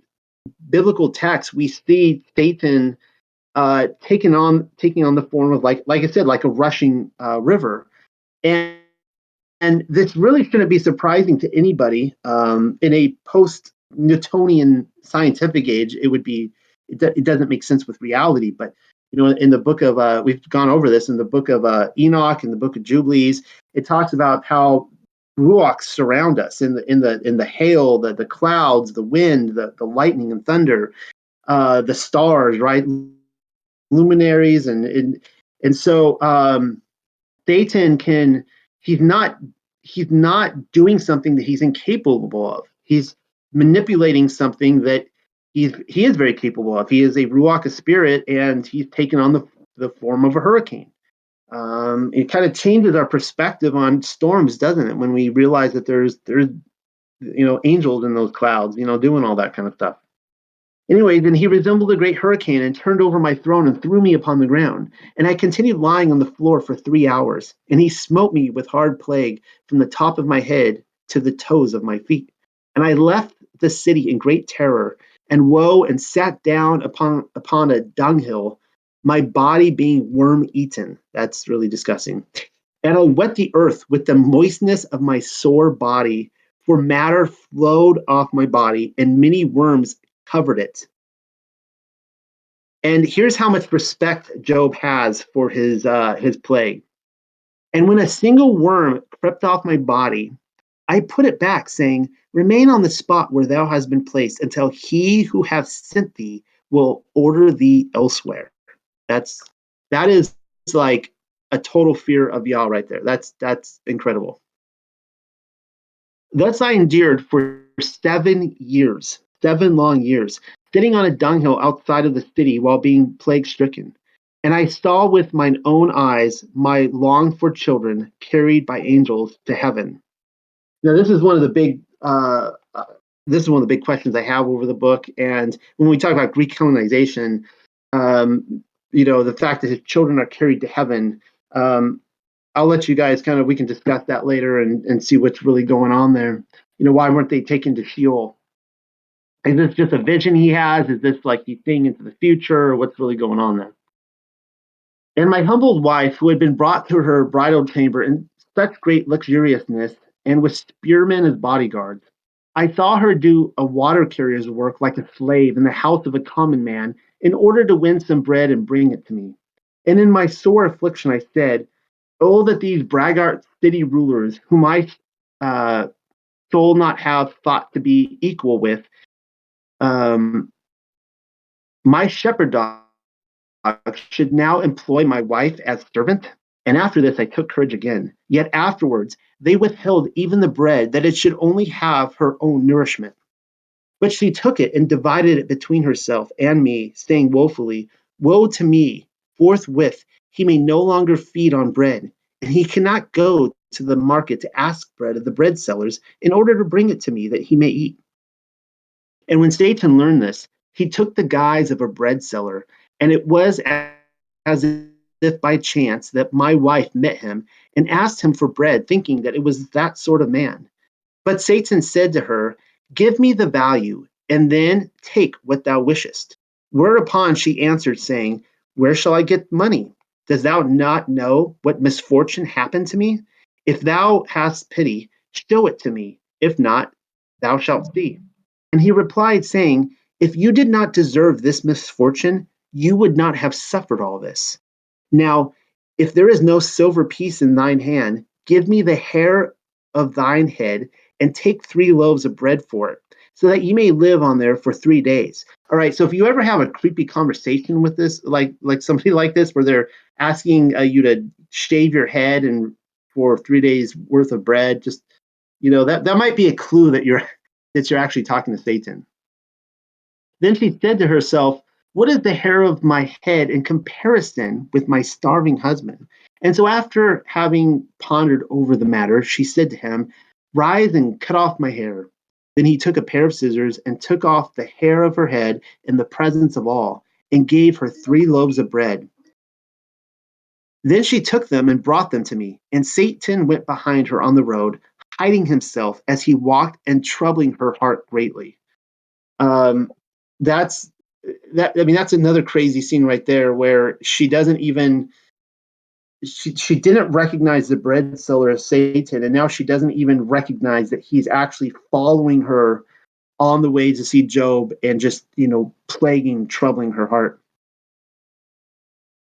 biblical texts, we see Satan taking on the form of, like I said, like a rushing river. And this really shouldn't be surprising to anybody. In a post-Newtonian scientific age, it doesn't make sense with reality. But in the book of we've gone over this in the book of Enoch, in the book of Jubilees, it talks about how ruachs surround us in the hail, the clouds, the wind, the lightning and thunder, the stars, right, luminaries, and so Satan can he's not doing something that he's incapable of. He's manipulating something that he is very capable of. He is a ruach, a spirit, and he's taken on the form of a hurricane. It kind of changes our perspective on storms, doesn't it? When we realize that there's angels in those clouds, doing all that kind of stuff. Anyway, then he resembled a great hurricane and turned over my throne and threw me upon the ground. And I continued lying on the floor for 3 hours. And he smote me with hard plague from the top of my head to the toes of my feet. And I left the city in great terror and woe, and sat down upon a dunghill, my body being worm-eaten. That's really disgusting. And I wet the earth with the moistness of my sore body, for matter flowed off my body, and many worms covered it. And here's how much respect Job has for his plague. And when a single worm crept off my body, I put it back, saying, Remain on the spot where thou hast been placed, until he who hath sent thee will order thee elsewhere. That is like a total fear of Yah right there. That's incredible. Thus I endured for 7 years, 7 long years, sitting on a dunghill outside of the city while being plague-stricken. And I saw with mine own eyes my longed-for children carried by angels to heaven. Now, this is one of the big this is one of the big questions I have over the book. And when we talk about Greek colonization, the fact that his children are carried to heaven, I'll let you guys we can discuss that later and see what's really going on there. Why weren't they taken to Sheol? Is this just a vision he has? Is this like he's seeing into the future? What's really going on there? And my humbled wife, who had been brought to her bridal chamber in such great luxuriousness and with spearmen as bodyguards, I saw her do a water carrier's work like a slave in the house of a common man in order to win some bread and bring it to me. And in my sore affliction, I said, oh, that these braggart city rulers, whom I soul not have thought to be equal with, my shepherd dog should now employ my wife as servant. And after this, I took courage again. Yet afterwards, they withheld even the bread, that it should only have her own nourishment. But she took it and divided it between herself and me, saying woefully, woe to me! Forthwith, he may no longer feed on bread, and he cannot go to the market to ask bread of the bread sellers in order to bring it to me that he may eat. And when Satan learned this, he took the guise of a bread seller, and it was as if by chance that my wife met him and asked him for bread, thinking that it was that sort of man. But Satan said to her, give me the value, and then take what thou wishest. Whereupon she answered, saying, where shall I get money? Dost thou not know what misfortune happened to me? If thou hast pity, show it to me. If not, thou shalt see. And he replied, saying, if you did not deserve this misfortune, you would not have suffered all this. Now, if there is no silver piece in thine hand, give me the hair of thine head, and take 3 loaves of bread for it, so that you may live on there for 3 days. All right, so if you ever have a creepy conversation with this, like somebody like this, where they're asking you to shave your head and for 3 days worth of bread, just that might be a clue that you're actually talking to Satan. Then she said to herself, what is the hair of my head in comparison with my starving husband? And so after having pondered over the matter, she said to him, rise and cut off my hair. Then he took a pair of scissors and took off the hair of her head in the presence of all, and gave her 3 loaves of bread. Then she took them and brought them to me, and Satan went behind her on the road, hiding himself as he walked and troubling her heart greatly. That's another crazy scene right there, where she doesn't even she didn't recognize the bread seller as Satan, and now she doesn't even recognize that he's actually following her on the way to see Job and just plaguing, troubling her heart.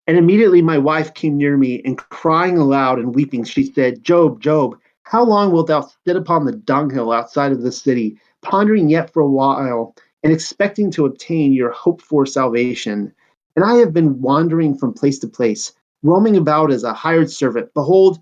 And immediately my wife came near me, and crying aloud and weeping, she said, Job, Job, how long wilt thou sit upon the dunghill outside of the city, pondering yet for a while, and expecting to obtain your hoped-for salvation? And I have been wandering from place to place, roaming about as a hired servant. Behold,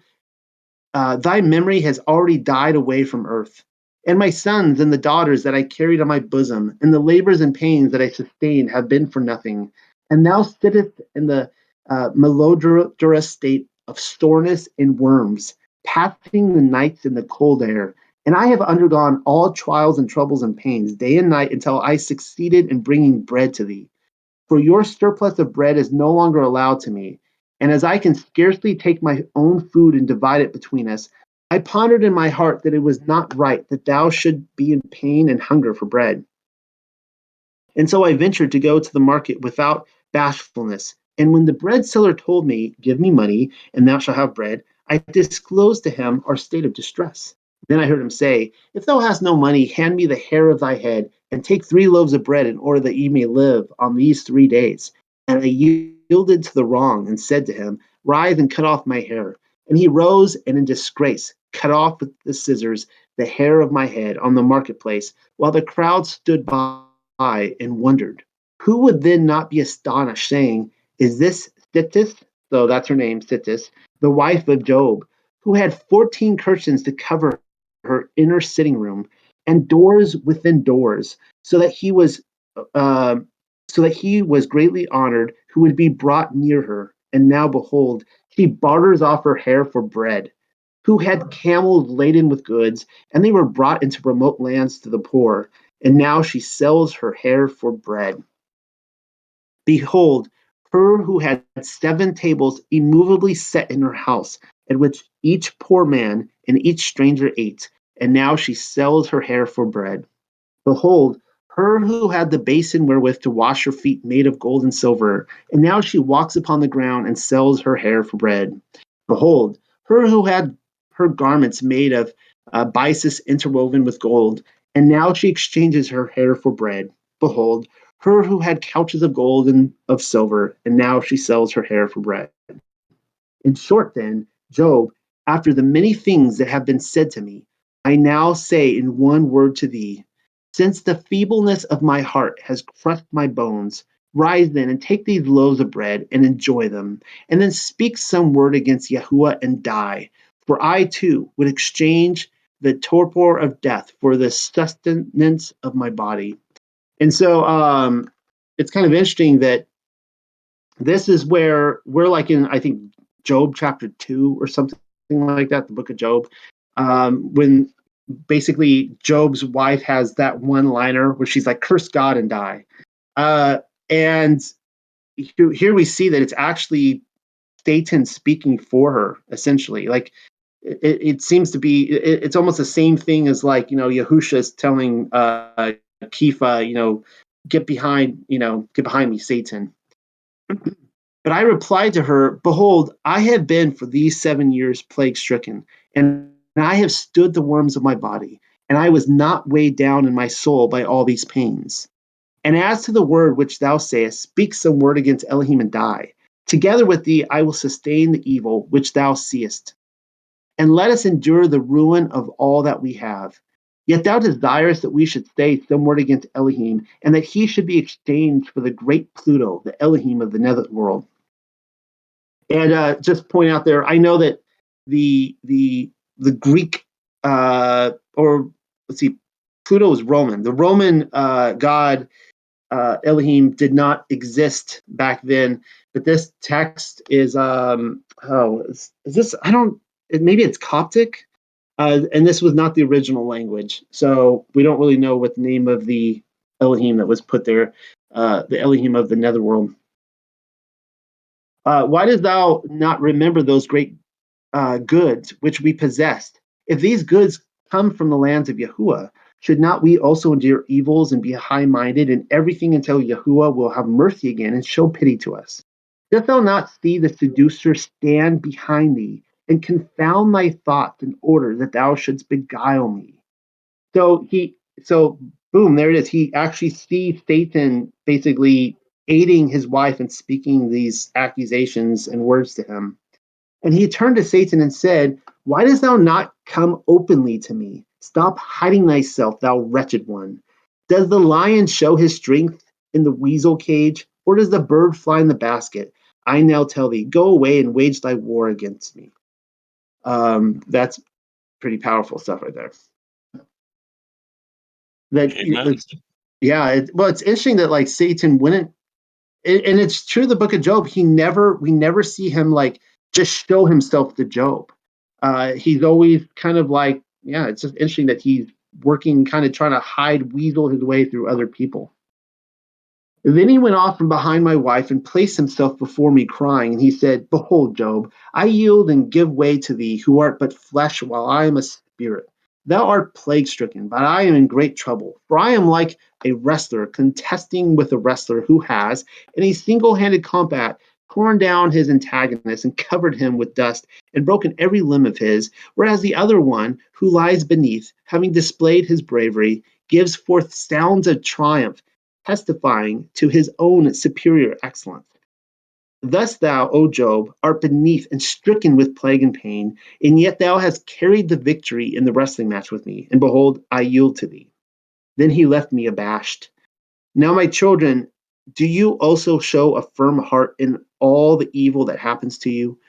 thy memory has already died away from earth. And my sons and the daughters that I carried on my bosom, and the labors and pains that I sustained have been for nothing. And thou sittest in the malodorous state of soreness and worms, passing the nights in the cold air. And I have undergone all trials and troubles and pains, day and night, until I succeeded in bringing bread to thee. For your surplus of bread is no longer allowed to me. And as I can scarcely take my own food and divide it between us, I pondered in my heart that it was not right that thou should be in pain and hunger for bread. And so I ventured to go to the market without bashfulness. And when the bread seller told me, give me money, and thou shalt have bread, I disclosed to him our state of distress. Then I heard him say, if thou hast no money, hand me the hair of thy head, and take 3 loaves of bread in order that ye may live on these 3 days. And I yielded to the wrong and said to him, rise and cut off my hair. And he rose and in disgrace cut off with the scissors the hair of my head on the marketplace, while the crowd stood by and wondered. Who would then not be astonished, saying, is this Sittis, so that's her name, Sittis, the wife of Job, who had 14 curtains to cover her inner sitting room, and doors within doors, so that he was greatly honored, who would be brought near her. And now behold, she barters off her hair for bread. who had camels laden with goods, and they were brought into remote lands to the poor, and now she sells her hair for bread. Behold, her who had 7 tables immovably set in her house, at which each poor man and each stranger ate, and now she sells her hair for bread. Behold, her who had the basin wherewith to wash her feet made of gold and silver, and now she walks upon the ground and sells her hair for bread. Behold, her who had her garments made of byssus interwoven with gold, and now she exchanges her hair for bread. Behold, her who had couches of gold and of silver, and now she sells her hair for bread. In short, then, Job, after the many things that have been said to me, I now say in one word to thee, since the feebleness of my heart has crushed my bones, rise then and take these loaves of bread and enjoy them, and then speak some word against Yahuwah and die. For I too would exchange the torpor of death for the sustenance of my body. And so it's kind of interesting that this is where we're like in, I think, Job chapter 2 or something like that, the book of Job, when basically Job's wife has that one liner where she's like, curse God and die. And here we see that it's actually Satan speaking for her, essentially. Like it seems to be, it's almost the same thing as like, Yahusha's telling Kepha, get behind me, Satan. But I replied to her, behold, I have been for these 7 years plague stricken, and I have stood the worms of my body, and I was not weighed down in my soul by all these pains. And as to the word which thou sayest, speak some word against Elohim and die. Together with thee I will sustain the evil which thou seest. And let us endure the ruin of all that we have. Yet thou desirest that we should say some word against Elohim, and that he should be exchanged for the great Pluto, the Elohim of the netherworld. And just point out there, I know that the Greek or let's see, Pluto is Roman. The Roman god Elohim did not exist back then, but this text is is this, I don't, maybe it's Coptic, and this was not the original language, so we don't really know what the name of the Elohim that was put there, the Elohim of the netherworld. Why dost thou not remember those great goods which we possessed? If these goods come from the lands of Yahuwah, should not we also endure evils and be high-minded in everything until Yahuwah will have mercy again and show pity to us? Dost thou not see the seducer stand behind thee and confound thy thoughts in order that thou shouldst beguile me? So boom, there it is. He actually sees Satan basically aiding his wife and speaking these accusations and words to him. And he turned to Satan and said, why dost thou not come openly to me? Stop hiding thyself, thou wretched one. Does the lion show his strength in the weasel cage, or does the bird fly in the basket? I now tell thee, go away and wage thy war against me. That's pretty powerful stuff right there. It's interesting that like Satan wouldn't, and it's true, the book of Job, we never see him like just show himself to Job. He's always kind of like, it's just interesting that he's working, kind of trying to weasel his way through other people. Then he went off from behind my wife and placed himself before me, crying, and he said, behold, Job, I yield and give way to thee, who art but flesh, while I am a spirit. Thou art plague-stricken, but I am in great trouble, for I am like a wrestler contesting with a wrestler who has, in a single-handed combat, torn down his antagonist and covered him with dust and broken every limb of his, whereas the other one, who lies beneath, having displayed his bravery, gives forth sounds of triumph, testifying to his own superior excellence. Thus thou, O Job, art beneath and stricken with plague and pain, and yet thou hast carried the victory in the wrestling match with me, and behold, I yield to thee. Then he left me abashed. Now, my children, do you also show a firm heart in all the evil that happens to you?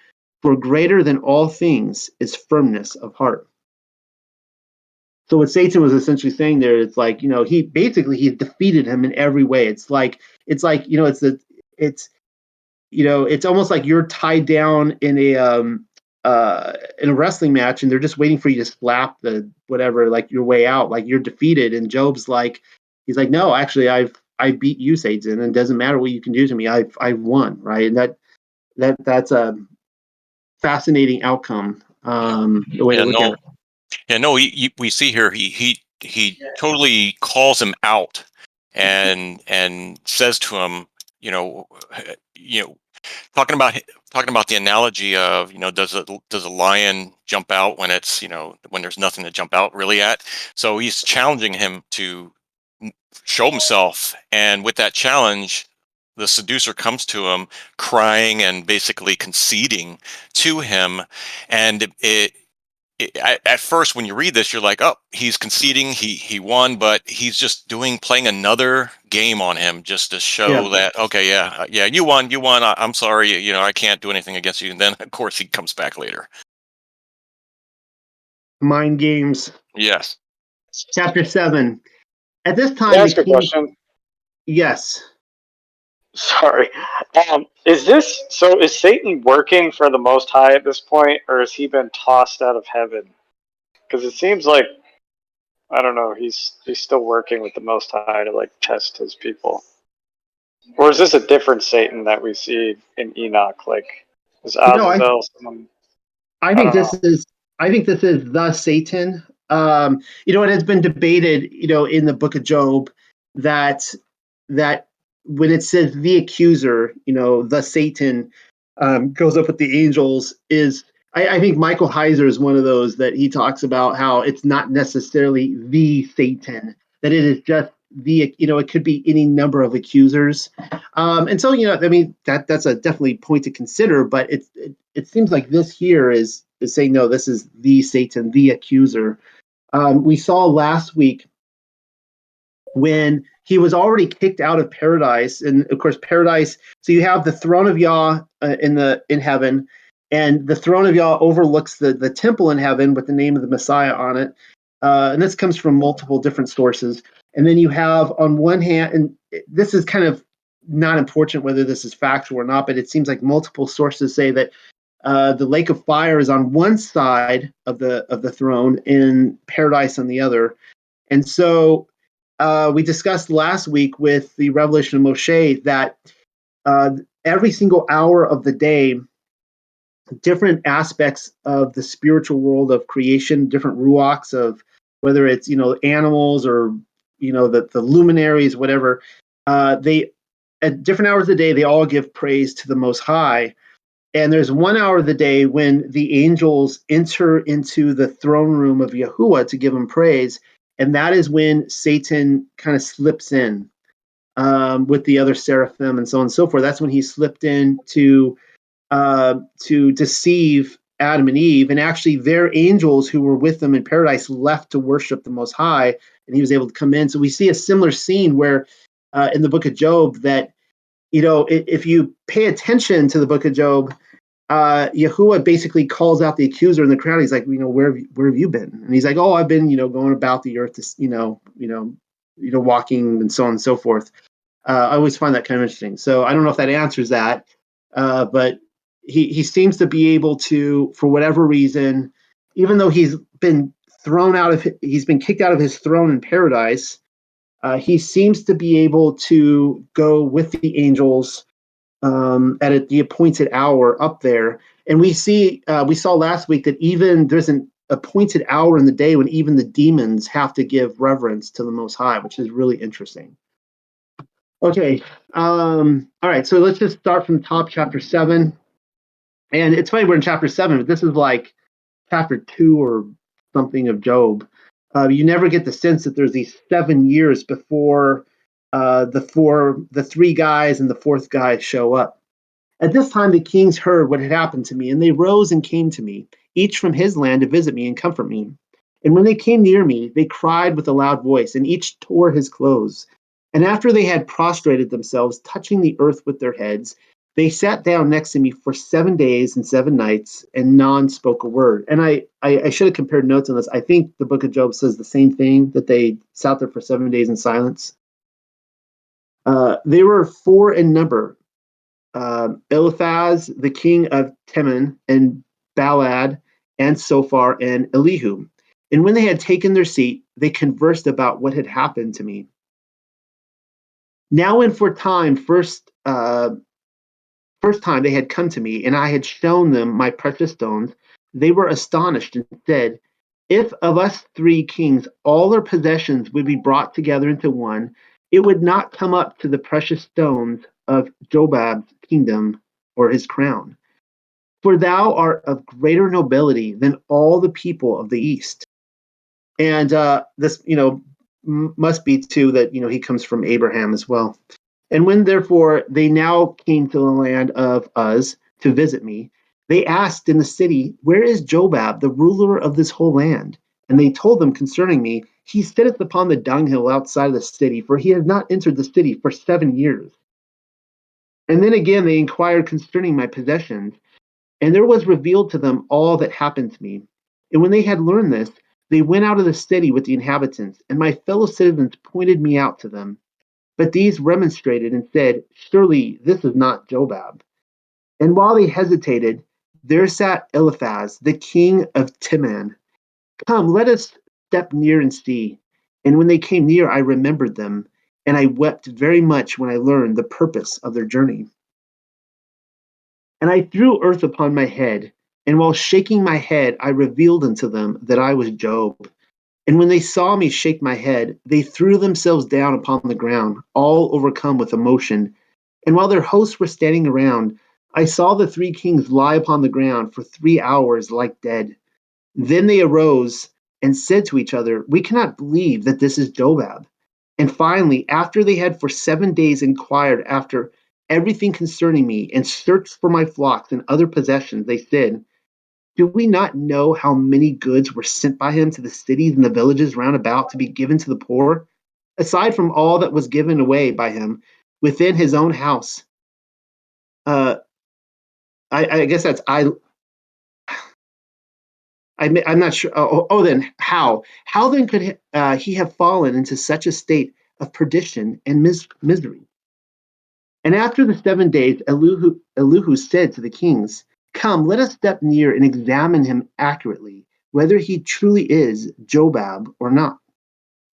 For greater than all things is firmness of heart. So what Satan was essentially saying there, it's like, he defeated him in every way. It's almost like you're tied down in in a wrestling match, and they're just waiting for you to slap the whatever, like your way out, like you're defeated. And Job's like, he's like, no, actually, I beat you, Satan, and it doesn't matter what you can do to me. I've won, right? And that's a fascinating outcome. The way to Yeah, look at no, it. yeah, no. We see here he totally calls him out and says to him, you know, you know, talking about the analogy of, does a lion jump out when it's, when there's nothing to jump out really at. So he's challenging him to show himself, and with that challenge, the seducer comes to him crying and basically conceding to him. And at first when you read this, you're like, oh, he's conceding, he won, but he's just playing another game on him just to Yeah, show that, okay, yeah, you won, I'm sorry, I can't do anything against you. And then of course he comes back later. mind games. Yes. Chapter 7. At this Can I time, the ask a king. question? Yes. Sorry. Is Satan working for the Most High at this point, or has he been tossed out of heaven? Because it seems like, I don't know, he's still working with the Most High to like test his people. Or is this a different Satan that we see in Enoch? Like, is No, Azazel someone? I I think don't know. this is the Satan. It has been debated, in the book of Job, that when it says the accuser, the Satan, goes up with the angels, I think Michael Heiser is one of those that he talks about how it's not necessarily the Satan, that it is just it could be any number of accusers. And so, I mean, that's a definitely point to consider, but it seems like this here is saying, no, this is the Satan, the accuser. We saw last week when he was already kicked out of paradise, and of course, paradise. So you have the throne of Yah in heaven, and the throne of Yah overlooks the temple in heaven with the name of the Messiah on it. And this comes from multiple different sources. And then you have on one hand, and this is kind of not important whether this is factual or not, but it seems like multiple sources say that the lake of fire is on one side of the throne and paradise on the other. And so we discussed last week with the revelation of Moshe that every single hour of the day, different aspects of the spiritual world of creation, different ruachs of whether it's animals or the luminaries, whatever, they at different hours of the day they all give praise to the Most High. And there's 1 hour of the day when the angels enter into the throne room of Yahuwah to give him praise, and that is when Satan kind of slips in with the other seraphim and so on and so forth. That's when he slipped in to deceive Adam and Eve, and actually their angels who were with them in paradise left to worship the Most High, and he was able to come in. So we see a similar scene where in the book of Job that if you pay attention to the book of Job, Yahuwah basically calls out the accuser in the crowd. He's like, where have you been? And he's like, oh, I've been, going about the earth, walking and so on and so forth. I always find that kind of interesting. So I don't know if that answers that, but he seems to be able to, for whatever reason, even though he's been kicked out of his throne in paradise, he seems to be able to go with the angels at the appointed hour up there. And we saw last week that even there's an appointed hour in the day when even the demons have to give reverence to the Most High, which is really interesting. Okay. All right. So let's just start from the top, chapter 7. And it's funny, we're in chapter 7, but this is like chapter 2 or something of Job. You never get the sense that there's these 7 years before the three guys and the fourth guy show up. At this time, the kings heard what had happened to me, and they rose and came to me, each from his land to visit me and comfort me. And when they came near me, they cried with a loud voice, and each tore his clothes. And after they had prostrated themselves, touching the earth with their heads, they sat down next to me for 7 days and 7 nights, and none spoke a word. And I should have compared notes on this. I think the book of Job says the same thing, that they sat there for 7 days in silence. They were 4 in number. Eliphaz, the king of Teman, and Balad, and Sophar, and Elihu. And when they had taken their seat, they conversed about what had happened to me. Now and for time, first time they had come to me, and I had shown them my precious stones, they were astonished and said, if of us 3 kings all our possessions would be brought together into one, it would not come up to the precious stones of Jobab's kingdom or his crown. For thou art of greater nobility than all the people of the East. And this, must be too that, he comes from Abraham as well. And when therefore they now came to the land of Uz to visit me, they asked in the city, where is Jobab, the ruler of this whole land? And they told them concerning me, he sitteth upon the dunghill outside of the city, for he has not entered the city for 7 years. And then again they inquired concerning my possessions, and there was revealed to them all that happened to me. And when they had learned this, they went out of the city with the inhabitants, and my fellow citizens pointed me out to them. But these remonstrated and said, surely this is not Jobab. And while they hesitated, there sat Eliphaz, the king of Teman. Come, let us step near and see. And when they came near, I remembered them, and I wept very much when I learned the purpose of their journey. And I threw earth upon my head, and while shaking my head, I revealed unto them that I was Job. And when they saw me shake my head, they threw themselves down upon the ground, all overcome with emotion. And while their hosts were standing around, I saw the 3 kings lie upon the ground for 3 hours like dead. Then they arose and said to each other, we cannot believe that this is Jobab. And finally, after they had for 7 days inquired after everything concerning me and searched for my flocks and other possessions, they said, do we not know how many goods were sent by him to the cities and the villages round about to be given to the poor, aside from all that was given away by him within his own house? I guess that's I'm not sure. Then how? How then could he have fallen into such a state of perdition and misery? And after the 7 days, Elihu said to the kings, come, let us step near and examine him accurately, whether he truly is Jobab or not.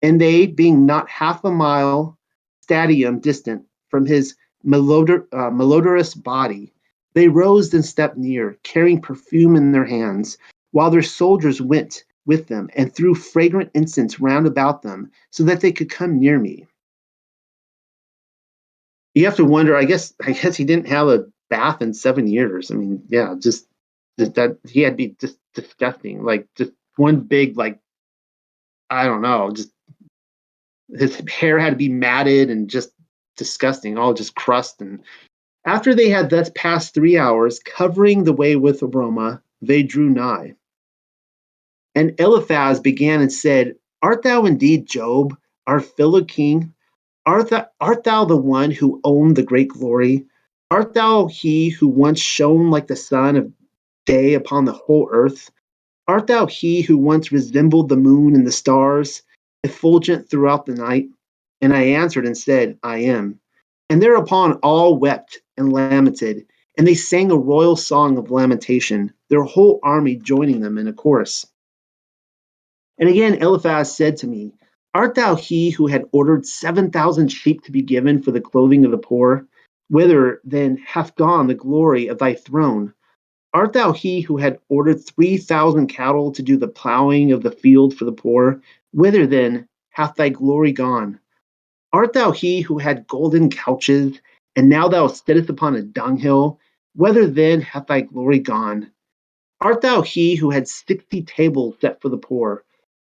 And they, being not half a mile stadium distant from his malodorous body, they rose and stepped near, carrying perfume in their hands, while their soldiers went with them and threw fragrant incense round about them, so that they could come near me. You have to wonder, I guess he didn't have a bath in 7 years. I mean, yeah, just that he had to be just disgusting. Like just one big, like, I don't know, just his hair had to be matted and just disgusting, all just crust. And after they had thus passed 3 hours, covering the way with aroma, they drew nigh. And Eliphaz began and said, art thou indeed Job, our fellow king? Art thou the one who owned the great glory? Art thou he who once shone like the sun of day upon the whole earth? Art thou he who once resembled the moon and the stars, effulgent throughout the night? And I answered and said, I am. And thereupon all wept and lamented, and they sang a royal song of lamentation, their whole army joining them in a chorus. And again Eliphaz said to me, art thou he who had ordered 7,000 sheep to be given for the clothing of the poor? Whither then hath gone the glory of thy throne? Art thou he who had ordered 3,000 cattle to do the plowing of the field for the poor? Whither then hath thy glory gone? Art thou he who had golden couches, and now thou sittest upon a dunghill? Whither then hath thy glory gone? Art thou he who had 60 tables set for the poor?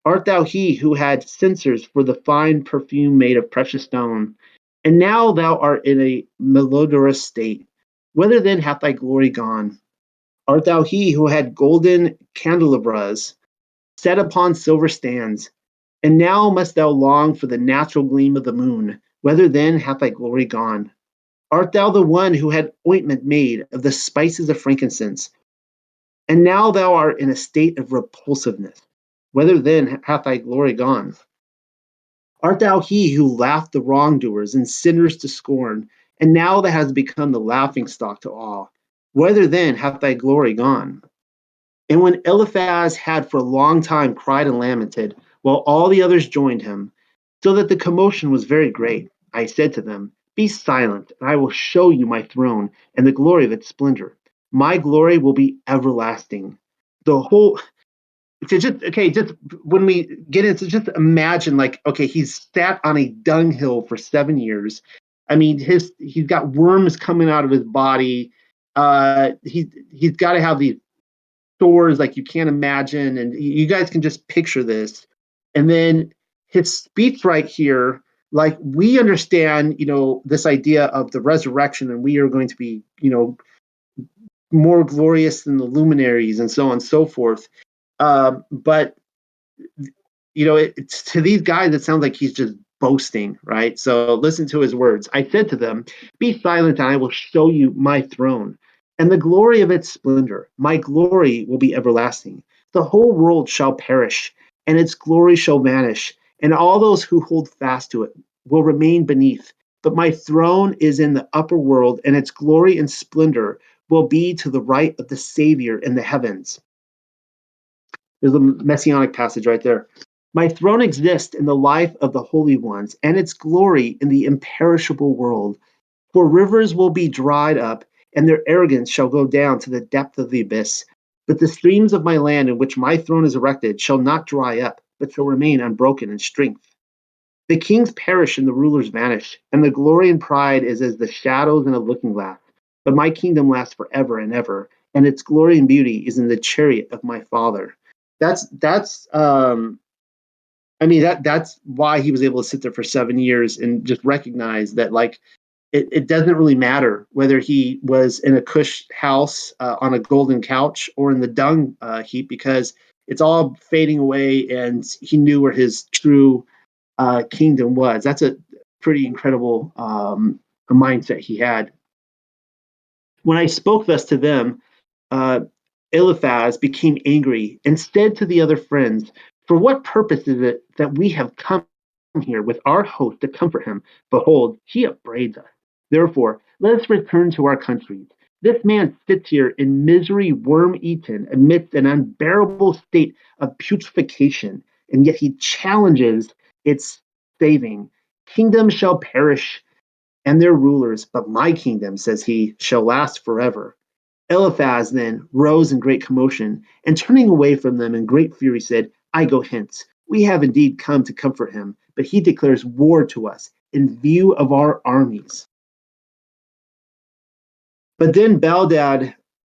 Art thou he who had censers for the fine perfume made of precious stone? And now thou art in a malodorous state. Whither then hath thy glory gone? Art thou he who had golden candelabras set upon silver stands? And now must thou long for the natural gleam of the moon. Whither then hath thy glory gone? Art thou the one who had ointment made of the spices of frankincense? And now thou art in a state of repulsiveness. Whither then hath thy glory gone? Art thou he who laughed the wrongdoers and sinners to scorn, and now thou hast become the laughing stock to all? Whither then hath thy glory gone? And when Eliphaz had for a long time cried and lamented, while all the others joined him, so that the commotion was very great, I said to them, be silent, and I will show you my throne and the glory of its splendor. My glory will be everlasting. The whole just when we get into, just imagine, like, okay, he's sat on a dunghill for 7 years. I mean, he's got worms coming out of his body. He's got to have these sores like you can't imagine, and you guys can just picture this. And then his speech right here, like, we understand, this idea of the resurrection, and we are going to be, more glorious than the luminaries, and so on and so forth. But it's to these guys, it sounds like he's just boasting, right? So listen to his words. I said to them, be silent, and I will show you my throne and the glory of its splendor. My glory will be everlasting. The whole world shall perish, and its glory shall vanish, and all those who hold fast to it will remain beneath. But my throne is in the upper world, and its glory and splendor will be to the right of the Savior in the heavens. There's a messianic passage right there. My throne exists in the life of the holy ones, and its glory in the imperishable world. For rivers will be dried up, and their arrogance shall go down to the depth of the abyss. But the streams of my land in which my throne is erected shall not dry up, but shall remain unbroken in strength. The kings perish and the rulers vanish, and the glory and pride is as the shadows in a looking glass. But my kingdom lasts forever and ever, and its glory and beauty is in the chariot of my Father. That's that's why he was able to sit there for 7 years and just recognize that, like, it doesn't really matter whether he was in a cush house on a golden couch or in the dung heap, because it's all fading away, and he knew where his true kingdom was. That's a pretty incredible mindset he had. When I spoke thus to them, Eliphaz became angry and said to the other friends, for what purpose is it that we have come here with our host to comfort him? Behold, he upbraids us. Therefore, let us return to our countries. This man sits here in misery, worm-eaten, amidst an unbearable state of putrefaction, and yet he challenges its saving. Kingdoms shall perish and their rulers, but my kingdom, says he, shall last forever. Eliphaz then rose in great commotion, and turning away from them in great fury said, I go hence. We have indeed come to comfort him, but he declares war to us in view of our armies. But then Baldad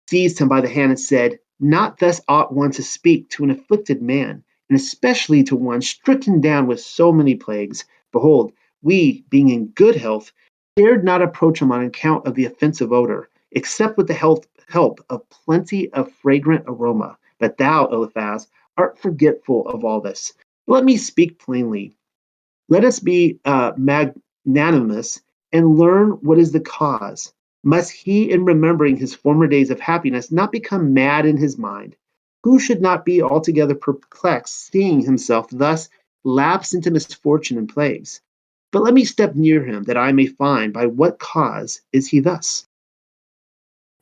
seized him by the hand and said, not thus ought one to speak to an afflicted man, and especially to one stricken down with so many plagues. Behold, we, being in good health, dared not approach him on account of the offensive odor, except with the help of plenty of fragrant aroma. But thou, Eliphaz, art forgetful of all this. Let me speak plainly. Let us be magnanimous and learn what is the cause. Must he, in remembering his former days of happiness, not become mad in his mind? Who should not be altogether perplexed, seeing himself thus lapse into misfortune and plagues? But let me step near him, that I may find by what cause is he thus.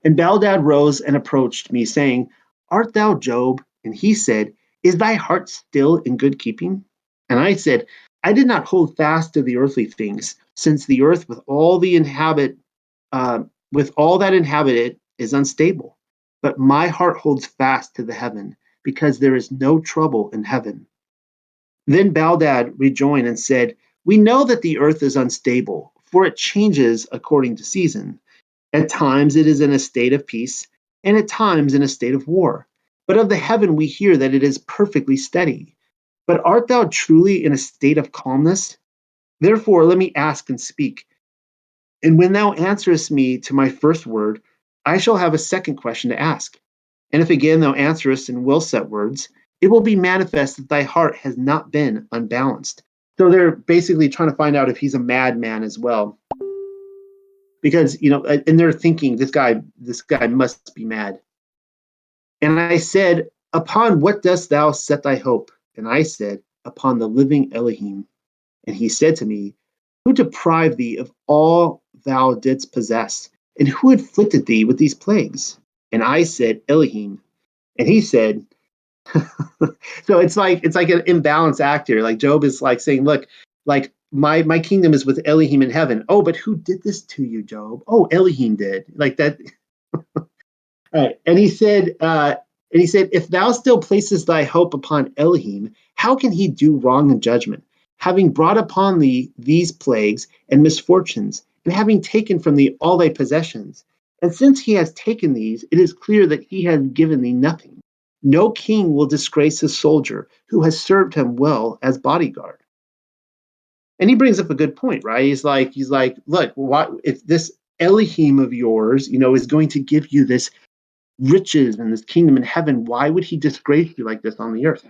And Baldad rose and approached me, saying, art thou Job? And he said, is thy heart still in good keeping? And I said, I did not hold fast to the earthly things, since the earth with all that inhabit it is unstable. But my heart holds fast to the heaven, because there is no trouble in heaven. Then Baldad rejoined and said, we know that the earth is unstable, for it changes according to season. At times it is in a state of peace, and at times in a state of war. But of the heaven we hear that it is perfectly steady. But art thou truly in a state of calmness? Therefore let me ask and speak. And when thou answerest me to my first word, I shall have a second question to ask. And if again thou answerest in well-set words, it will be manifest that thy heart has not been unbalanced. So they're basically trying to find out if he's a madman as well. Because, and they're thinking this guy must be mad. And I said, upon what dost thou set thy hope? And I said, upon the living Elohim. And he said to me, who deprived thee of all thou didst possess? And who afflicted thee with these plagues? And I said, Elohim. And he said, so it's like an imbalance act here. Like Job is like saying, look, like my kingdom is with Elohim in heaven. Oh, but who did this to you, Job? Oh, Elohim did. Like that. All right. And he said, if thou still places thy hope upon Elohim, how can he do wrong and judgment, having brought upon thee these plagues and misfortunes, and having taken from thee all thy possessions? And since he has taken these, it is clear that he has given thee nothing. No king will disgrace his soldier who has served him well as bodyguard. And he brings up a good point, right? He's like, look, what if this Elohim of yours, is going to give you this riches and this kingdom in heaven? Why would he disgrace you like this on the earth?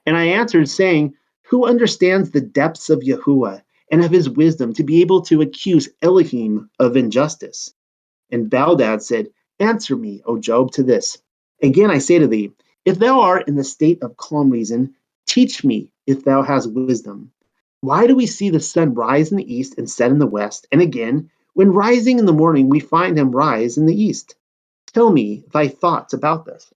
And I answered, saying, who understands the depths of Yahuwah and of his wisdom to be able to accuse Elohim of injustice? And Baldad said, answer me, O Job, to this. Again, I say to thee, if thou art in the state of calm reason, teach me if thou hast wisdom. Why do we see the sun rise in the east and set in the west? And again, when rising in the morning, we find him rise in the east. Tell me thy thoughts about this.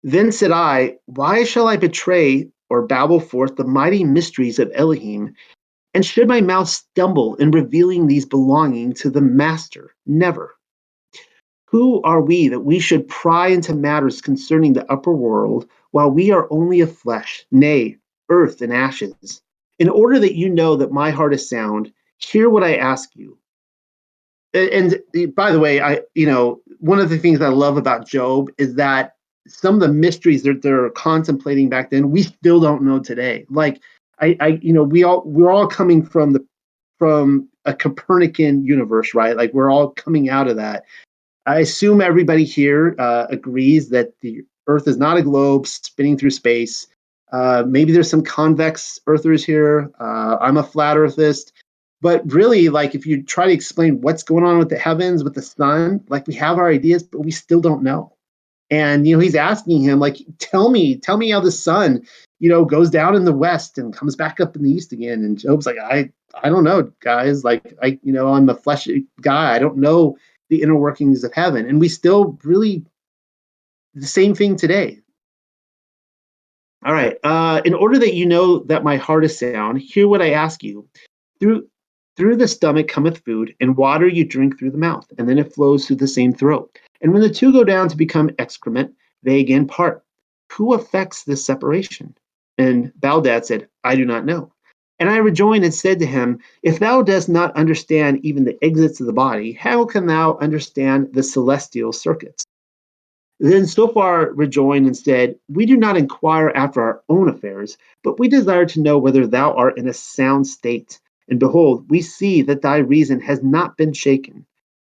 Then said I, why shall I betray or babble forth the mighty mysteries of Elohim? And should my mouth stumble in revealing these belonging to the Master? Never. Who are we that we should pry into matters concerning the upper world, while we are only of flesh, nay, earth and ashes? In order that you know that my heart is sound, hear what I ask you. And by the way, one of the things I love about Job is that some of the mysteries that they're contemplating back then, we still don't know today. Like we're all coming from a Copernican universe, right? Like we're all coming out of that. I assume everybody here agrees that the Earth is not a globe spinning through space. Maybe there's some convex Earthers here. I'm a flat Earthist. But really, like if you try to explain what's going on with the heavens, with the sun, like we have our ideas, but we still don't know. And he's asking him, like, tell me how the sun, goes down in the west and comes back up in the east again. And Job's like, I don't know, guys. Like I'm a fleshy guy. I don't know the inner workings of heaven. And we still really the same thing today. All right. In order that you know that my heart is sound, hear what I ask you. Through the stomach cometh food, and water you drink through the mouth, and then it flows through the same throat. And when the two go down to become excrement, they again part. Who affects this separation? And Baldad said, I do not know. And I rejoined and said to him, if thou dost not understand even the exits of the body, how can thou understand the celestial circuits? Then Sophar rejoined and said, we do not inquire after our own affairs, but we desire to know whether thou art in a sound state. And behold, we see that thy reason has not been shaken.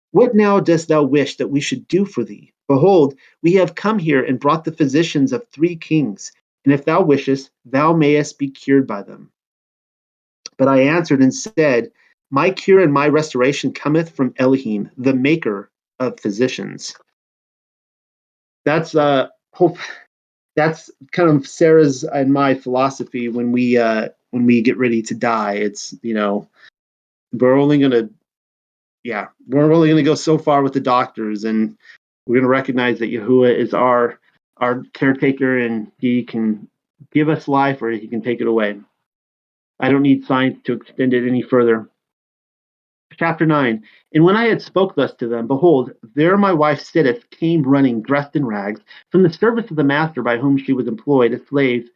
What now dost thou wish that we should do for thee? Behold, we have come here and brought the physicians of 3 kings, and if thou wishest, thou mayest be cured by them. But I answered and said, my cure and my restoration cometh from Elohim, the maker of physicians. That's that's kind of Sarah's and my philosophy when we get ready to die. It's we're only gonna go so far with the doctors, and we're gonna recognize that Yahuwah is our caretaker, and he can give us life or he can take it away. I don't need science to extend it any further. Chapter 9. And when I had spoke thus to them, behold, there my wife sitteth, came running, dressed in rags, from the service of the master by whom she was employed, a slave,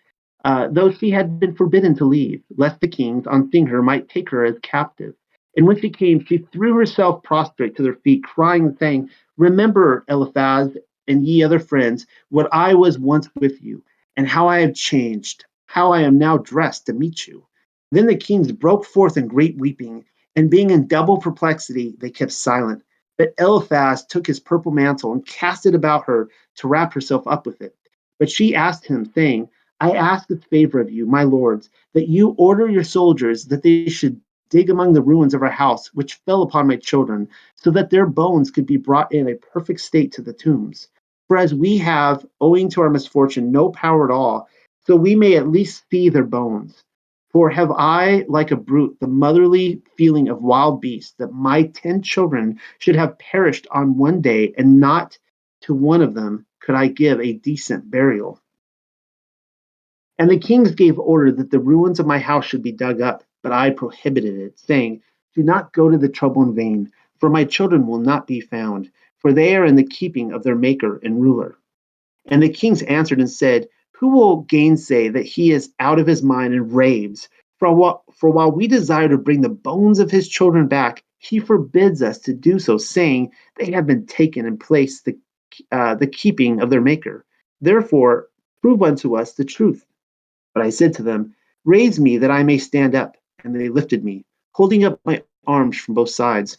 though she had been forbidden to leave, lest the kings, on seeing her, might take her as captive. And when she came, she threw herself prostrate to their feet, crying and saying, remember, Eliphaz, and ye other friends, what I was once with you, and how I have changed, how I am now dressed to meet you. Then the kings broke forth in great weeping, and being in double perplexity, they kept silent. But Eliphaz took his purple mantle and cast it about her to wrap herself up with it. But she asked him, saying, I ask this favor of you, my lords, that you order your soldiers that they should dig among the ruins of our house, which fell upon my children, so that their bones could be brought in a perfect state to the tombs. For as we have, owing to our misfortune, no power at all, so we may at least see their bones. For have I, like a brute, the motherly feeling of wild beasts, that my 10 children should have perished on one day, and not to one of them could I give a decent burial? And the kings gave order that the ruins of my house should be dug up, but I prohibited it, saying, do not go to the trouble in vain, for my children will not be found, for they are in the keeping of their maker and ruler. And the kings answered and said, who will gainsay that he is out of his mind and raves? For while we desire to bring the bones of his children back, he forbids us to do so, saying, they have been taken and placed the keeping of their maker. Therefore, prove unto us the truth. But I said to them, raise me that I may stand up. And they lifted me, holding up my arms from both sides.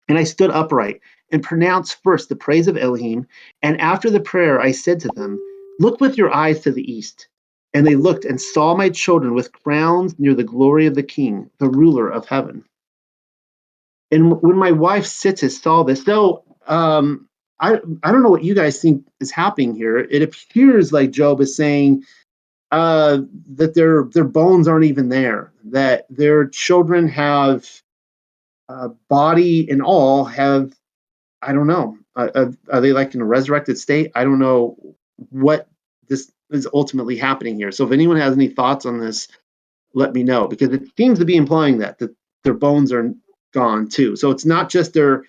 And I stood upright and pronounced first the praise of Elohim. And after the prayer, I said to them, look with your eyes to the east. And they looked and saw my children with crowns near the glory of the King, the ruler of heaven. And when my wife Sittis saw this, I don't know what you guys think is happening here. It appears like Job is saying that their bones aren't even there, that their children have body and all have, I don't know, are they like in a resurrected state? I don't know what this is ultimately happening here. So if anyone has any thoughts on this, let me know, because it seems to be implying that their bones are gone too. So it's not just their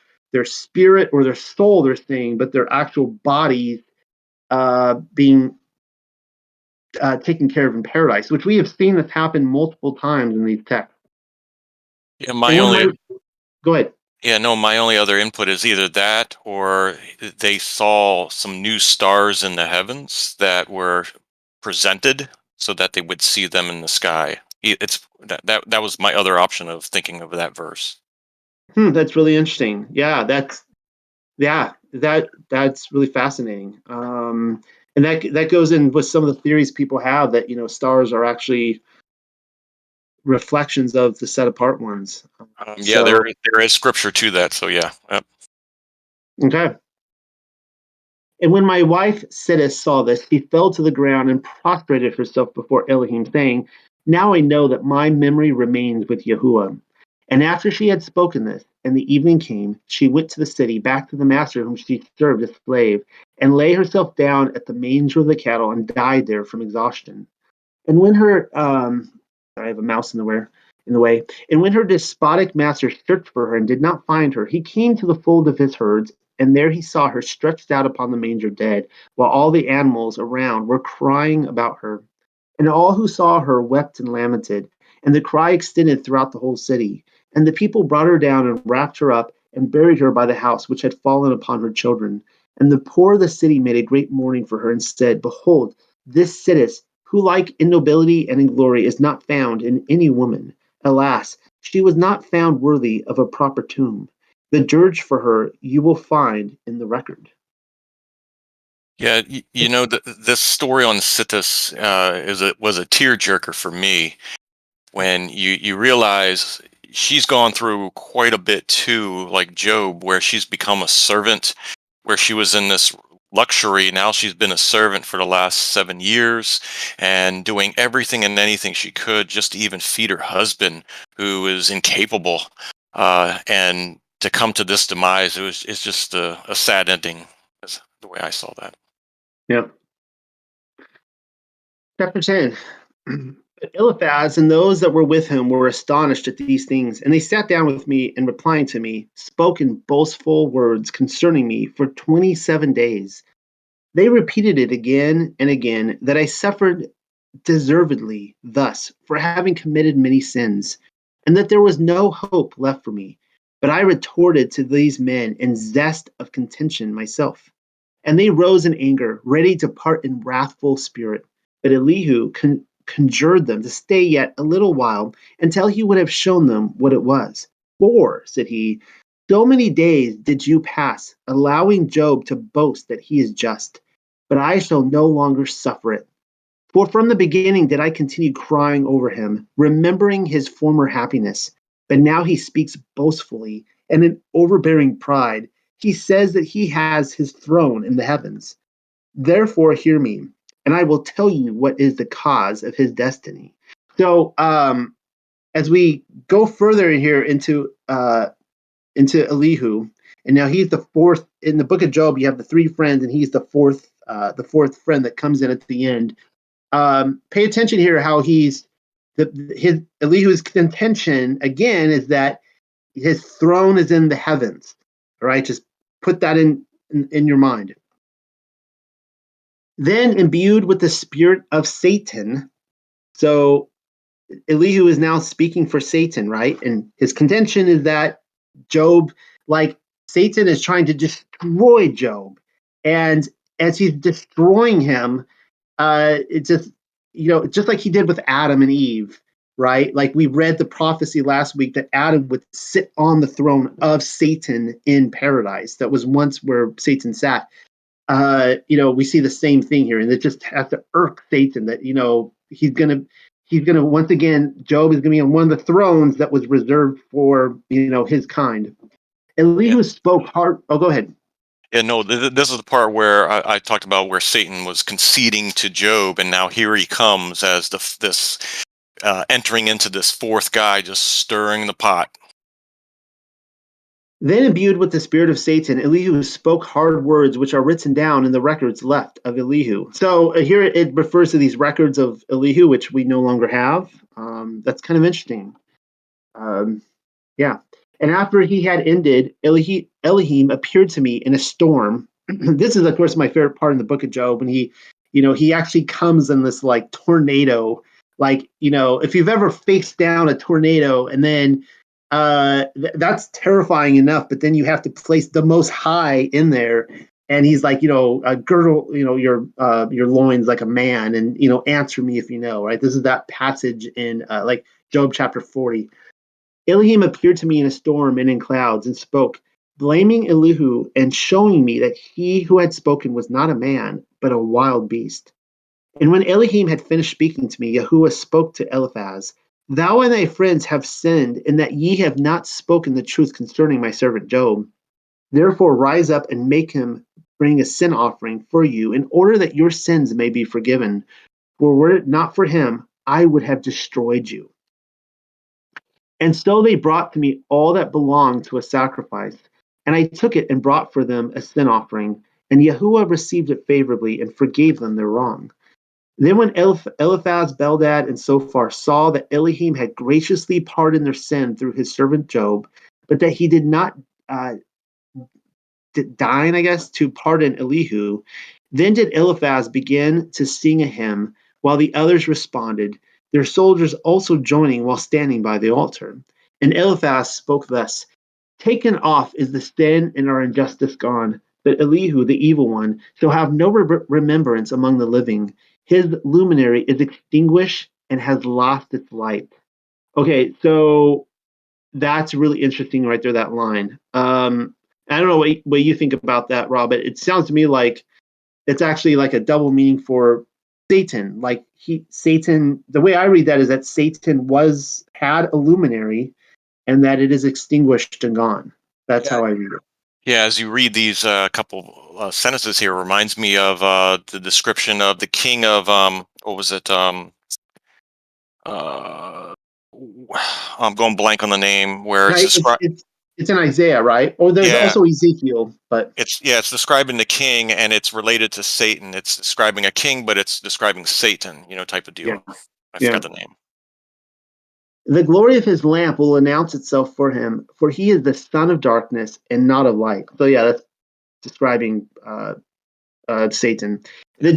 spirit or their soul they're saying, but their actual bodies being taken care of in paradise, which we have seen this happen multiple times in these texts. Yeah, Go ahead. Yeah, no, my only other input is either that or they saw some new stars in the heavens that were presented so that they would see them in the sky. It's that was my other option of thinking of that verse. That's really interesting. That's really fascinating. And that goes in with some of the theories people have that stars are actually reflections of the set apart ones. Yeah, there is scripture to that. So yeah. Yep. Okay. And when my wife Sittis saw this, she fell to the ground and prostrated herself before Elohim, saying, now I know that my memory remains with Yahuwah. And after she had spoken this, and the evening came, she went to the city, back to the master whom she served as slave, and lay herself down at the manger of the cattle, and died there from exhaustion. And when her I have a mouse in the way. And when her despotic master searched for her and did not find her, he came to the fold of his herds, and there he saw her stretched out upon the manger dead, while all the animals around were crying about her. And all who saw her wept and lamented, and the cry extended throughout the whole city. And the people brought her down and wrapped her up and buried her by the house which had fallen upon her children. And the poor of the city made a great mourning for her and said, behold, this Sittis, who like in nobility and in glory is not found in any woman. Alas, she was not found worthy of a proper tomb. The dirge for her you will find in the record. Yeah, this story on Sittis was a tearjerker for me when you realize she's gone through quite a bit too, like Job, where she's become a servant, where she was in this luxury. Now she's been a servant for the last 7 years and doing everything and anything she could just to even feed her husband, who is incapable. And to come to this demise, it's just a sad ending, is the way I saw that. Yep. Chapter 10. But Eliphaz and those that were with him were astonished at these things, and they sat down with me, and replying to me, spoke in boastful words concerning me for 27 days. They repeated it again and again, that I suffered deservedly thus for having committed many sins, and that there was no hope left for me. But I retorted to these men in zest of contention myself. And they rose in anger, ready to part in wrathful spirit. But Elihu conjured them to stay yet a little while until he would have shown them what it was. For, said he, so many days did you pass, allowing Job to boast that he is just, but I shall no longer suffer it. For from the beginning did I continue crying over him, remembering his former happiness. But now he speaks boastfully and in overbearing pride. He says that he has his throne in the heavens. Therefore hear me, and I will tell you what is the cause of his destiny. So as we go further in here into Elihu, and now he's the fourth in the book of Job. You have the three friends, and he's the fourth friend that comes in at the end. Pay attention here how his Elihu's contention again is that his throne is in the heavens. All right, just put that in your mind. Then imbued with the spirit of Satan. So Elihu is now speaking for Satan, right? And his contention is that Job, like Satan is trying to destroy Job. And as he's destroying him, it just, just like he did with Adam and Eve, right? Like we read the prophecy last week that Adam would sit on the throne of Satan in paradise. That was once where Satan sat. We see the same thing here, and it just has to irk Satan that he's gonna once again, Job is gonna be on one of the thrones that was reserved for his kind. Elihu spoke hard. Oh, go ahead. Yeah, no, this is the part where I talked about where Satan was conceding to Job, and now here he comes as this entering into this fourth guy, just stirring the pot. Then imbued with the spirit of Satan, Elihu spoke hard words which are written down in the records left of Elihu. So here it refers to these records of Elihu, which we no longer have. That's kind of interesting. Yeah. And after he had ended, Elohim appeared to me in a storm. This is, of course, my favorite part in the book of Job, when he actually comes in this like tornado. Like, if you've ever faced down a tornado and then that's terrifying enough, but then you have to place the Most High in there, and he's like, girdle, your loins like a man, and answer me if you know. Right, this is that passage in like Job chapter 40. Elohim appeared to me in a storm and in clouds, and spoke, blaming Elihu and showing me that he who had spoken was not a man, but a wild beast. And when Elohim had finished speaking to me, Yahuwah spoke to Eliphaz, thou and thy friends have sinned, in that ye have not spoken the truth concerning my servant Job. Therefore rise up and make him bring a sin offering for you, in order that your sins may be forgiven. For were it not for him, I would have destroyed you. And so they brought to me all that belonged to a sacrifice, and I took it and brought for them a sin offering, and Yahuwah received it favorably and forgave them their wrong. Then when Eliphaz, Bildad, and Zophar saw that Elohim had graciously pardoned their sin through his servant Job, but that he did not deign, I guess, to pardon Elihu, then did Eliphaz begin to sing a hymn, while the others responded, their soldiers also joining while standing by the altar. And Eliphaz spoke thus, taken off is the sin and our injustice gone, but Elihu, the evil one, shall have no remembrance among the living. His luminary is extinguished and has lost its light. Okay, so that's really interesting right there, that line. I don't know what you think about that, Rob, but it sounds to me like it's actually like a double meaning for Satan. Like Satan, the way I read that is that Satan had a luminary, and that it is extinguished and gone. That's how I read it. Yeah, as you read these couple sentences here, reminds me of the description of the king of what was it? I'm going blank on the name. Where it's described. It's in Isaiah, right? Or there's also Ezekiel, but it's describing the king, and it's related to Satan. It's describing a king, but it's describing Satan, type of deal. Yeah. I forgot the name. The glory of his lamp will announce itself for him, for he is the son of darkness and not of light. So yeah, that's describing Satan. The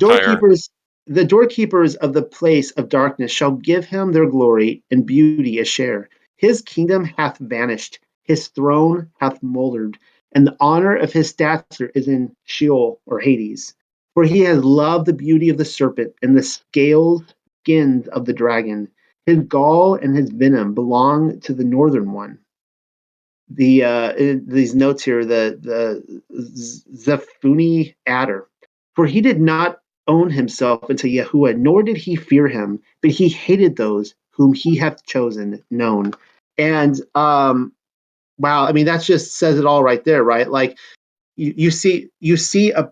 doorkeepers of the place of darkness shall give him their glory and beauty a share. His kingdom hath vanished, his throne hath moldered, and the honor of his stature is in Sheol or Hades. For he has loved the beauty of the serpent and the skins of the dragon. His gall and his venom belong to the northern one. These notes here, the Zephuni adder. For he did not own himself unto Yahuwah, nor did he fear him, but he hated those whom he hath chosen, known. And wow, I mean, that just says it all right there, right? Like you see a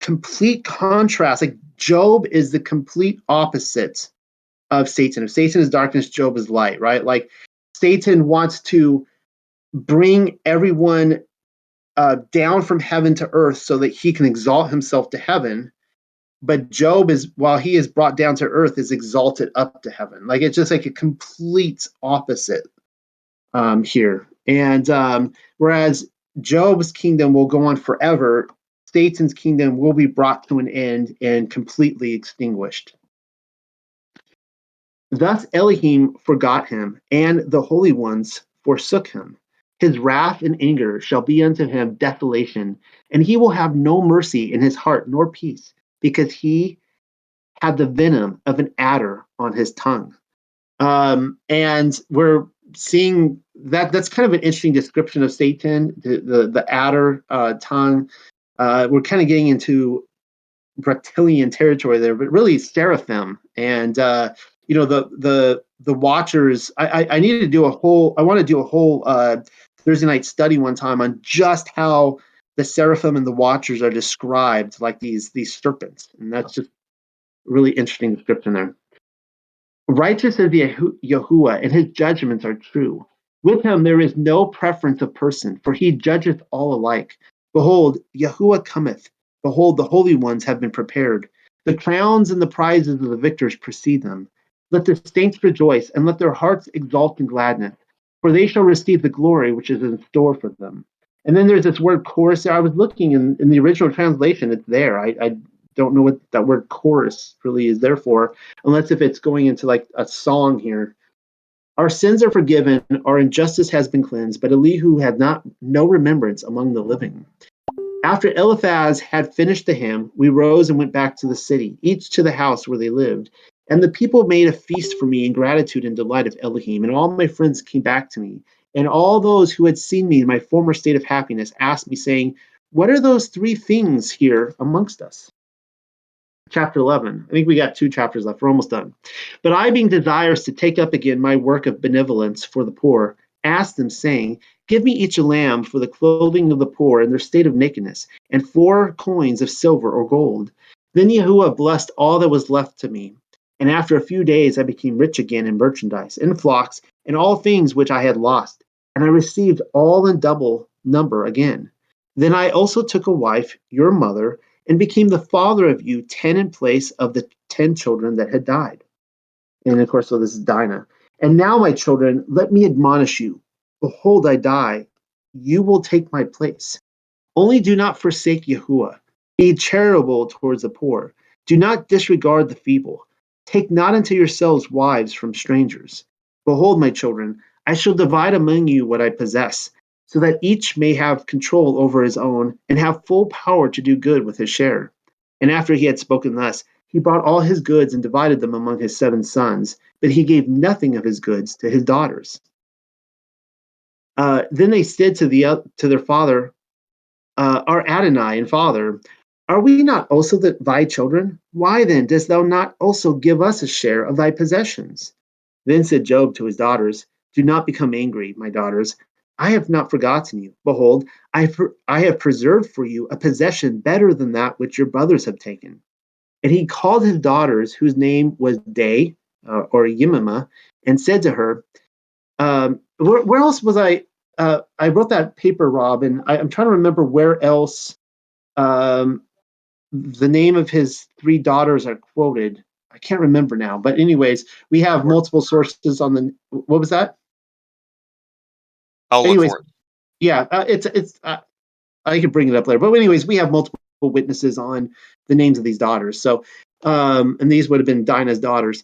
complete contrast. Like Job is the complete opposite of Satan. If Satan is darkness, Job is light, right? Like Satan wants to bring everyone down from heaven to earth so that he can exalt himself to heaven. But Job is, while he is brought down to earth, is exalted up to heaven. Like it's just like a complete opposite here. And whereas Job's kingdom will go on forever, Satan's kingdom will be brought to an end and completely extinguished. Thus Elohim forgot him, and the holy ones forsook him. His wrath and anger shall be unto him desolation, and he will have no mercy in his heart nor peace, because he had the venom of an adder on his tongue. And we're seeing that's kind of an interesting description of Satan, the adder tongue. We're kind of getting into reptilian territory there, but really seraphim and the watchers. I need to do a whole. I want to do a whole Thursday night study one time on just how the seraphim and the watchers are described like these serpents, and that's just a really interesting description there. Righteous is Yahuwah, and his judgments are true. With him there is no preference of person, for he judgeth all alike. Behold, Yahuwah cometh. Behold, the holy ones have been prepared. The crowns and the prizes of the victors precede them. Let the saints rejoice, and let their hearts exult in gladness, for they shall receive the glory which is in store for them. And then there's this word chorus there. I was looking in the original translation, it's there. I don't know what that word chorus really is there for, unless if it's going into like a song here. Our sins are forgiven, our injustice has been cleansed, but Elihu had no remembrance among the living. After Eliphaz had finished the hymn, we rose and went back to the city, each to the house where they lived. And the people made a feast for me in gratitude and delight of Elohim, and all my friends came back to me. And all those who had seen me in my former state of happiness asked me, saying, what are those three things here amongst us? Chapter 11. I think we got 2 chapters left. We're almost done. But I, being desirous to take up again my work of benevolence for the poor, asked them, saying, give me each a lamb for the clothing of the poor in their state of nakedness, and 4 coins of silver or gold. Then Yahuwah blessed all that was left to me. And after a few days I became rich again in merchandise, in flocks, and all things which I had lost. And I received all in double number again. Then I also took a wife, your mother, and became the father of you 10 in place of the 10 children that had died. And of course, so this is Dinah. And now, my children, let me admonish you. Behold, I die. You will take my place. Only do not forsake Yahuwah. Be charitable towards the poor. Do not disregard the feeble. Take not unto yourselves wives from strangers. Behold, my children, I shall divide among you what I possess, so that each may have control over his own, and have full power to do good with his share. And after he had spoken thus, he brought all his goods and divided them among his 7 sons, but he gave nothing of his goods to his daughters. Then they said to their father, our Adonai and father, are we not also thy children? Why then dost thou not also give us a share of thy possessions? Then said Job to his daughters, do not become angry, my daughters. I have not forgotten you. Behold, I have preserved for you a possession better than that which your brothers have taken. And he called his daughters, whose name was Day, or Yemima, and said to her, where else was I? I wrote that paper, Rob, and I'm trying to remember where else the name of his 3 daughters are quoted. I can't remember now. But anyways, we have multiple sources on the. What was that? I'll look for it. Yeah, it's. I could bring it up later. But anyways, we have multiple witnesses on the names of these daughters. So, and these would have been Dinah's daughters.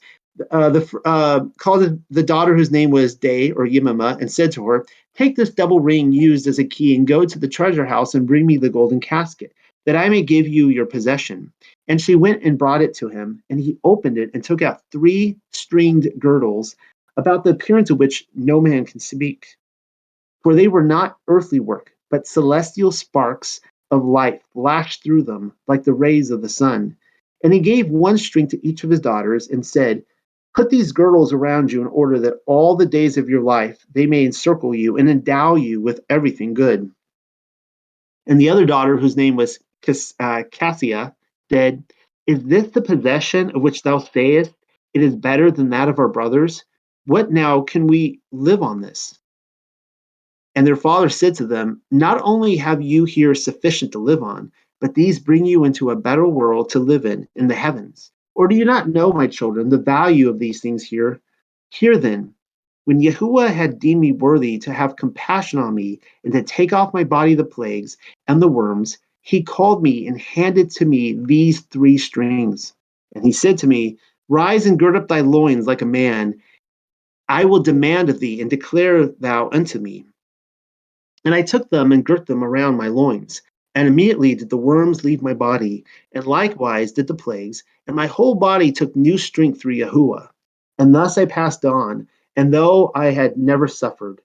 Called the daughter whose name was Day or Yemima, and said to her, take this double ring used as a key and go to the treasure house and bring me the golden casket, that I may give you your possession. And she went and brought it to him, and he opened it and took out 3 stringed girdles, about the appearance of which no man can speak. For they were not earthly work, but celestial sparks of light flashed through them like the rays of the sun. And he gave 1 string to each of his daughters and said, put these girdles around you in order that all the days of your life they may encircle you and endow you with everything good. And the other daughter, whose name was Cassia, said, is this the possession of which thou sayest, It is better than that of our brothers. What now can we live on this? And their father said to them, not only have you here sufficient to live on, but these bring you into a better world to live in the heavens. Or do you not know, my children, the value of these things here? Hear then, when Yahuwah had deemed me worthy to have compassion on me and to take off my body the plagues and the worms, he called me and handed to me these 3 strings. And he said to me, rise and gird up thy loins like a man. I will demand of thee and declare thou unto me. And I took them and girt them around my loins. And immediately did the worms leave my body, and likewise did the plagues, and my whole body took new strength through Yahuwah. And thus I passed on, and though I had never suffered,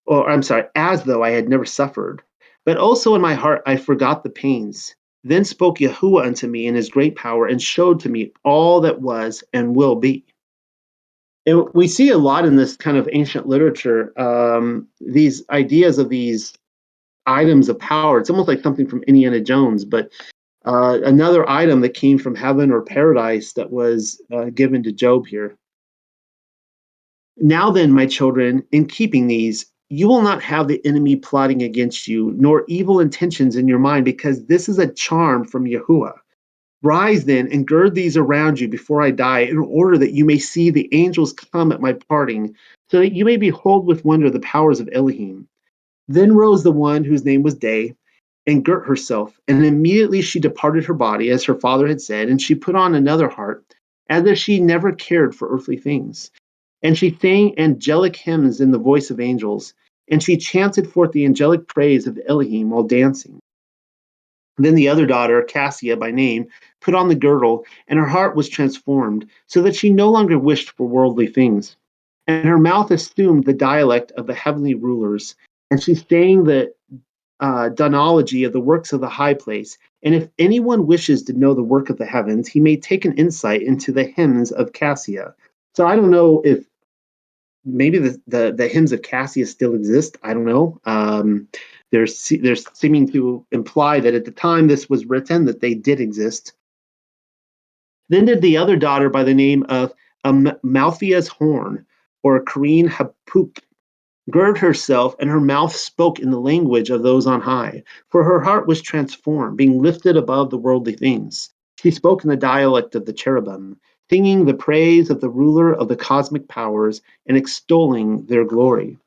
as though I had never suffered, but also in my heart I forgot the pains. Then spoke Yahuwah unto me in his great power, and showed to me all that was and will be. And we see a lot in this kind of ancient literature, these ideas of these items of power. It's almost like something from Indiana Jones, but another item that came from heaven or paradise that was given to Job here. Now then, my children, in keeping these, you will not have the enemy plotting against you, nor evil intentions in your mind, because this is a charm from Yahuwah. Rise then and gird these around you before I die, in order that you may see the angels come at my parting, so that you may behold with wonder the powers of Elohim. Then rose the one whose name was Day, and girt herself, and immediately she departed her body, as her father had said, and she put on another heart, as if she never cared for earthly things. And she sang angelic hymns in the voice of angels, and she chanted forth the angelic praise of Elohim while dancing. Then the other daughter, Cassia by name, put on the girdle, and her heart was transformed, so that she no longer wished for worldly things. And her mouth assumed the dialect of the heavenly rulers, and she sang the donology of the works of the high place. And if anyone wishes to know the work of the heavens, he may take an insight into the hymns of Cassia. So I don't know if maybe the hymns of Cassia still exist. I don't know. There's seeming to imply that at the time this was written that they did exist. Then did the other daughter by the name of Malthia's horn, or Kareen Hapuk, gird herself, and her mouth spoke in the language of those on high, for her heart was transformed, being lifted above the worldly things. She spoke in the dialect of the cherubim, singing the praise of the ruler of the cosmic powers and extolling their glory.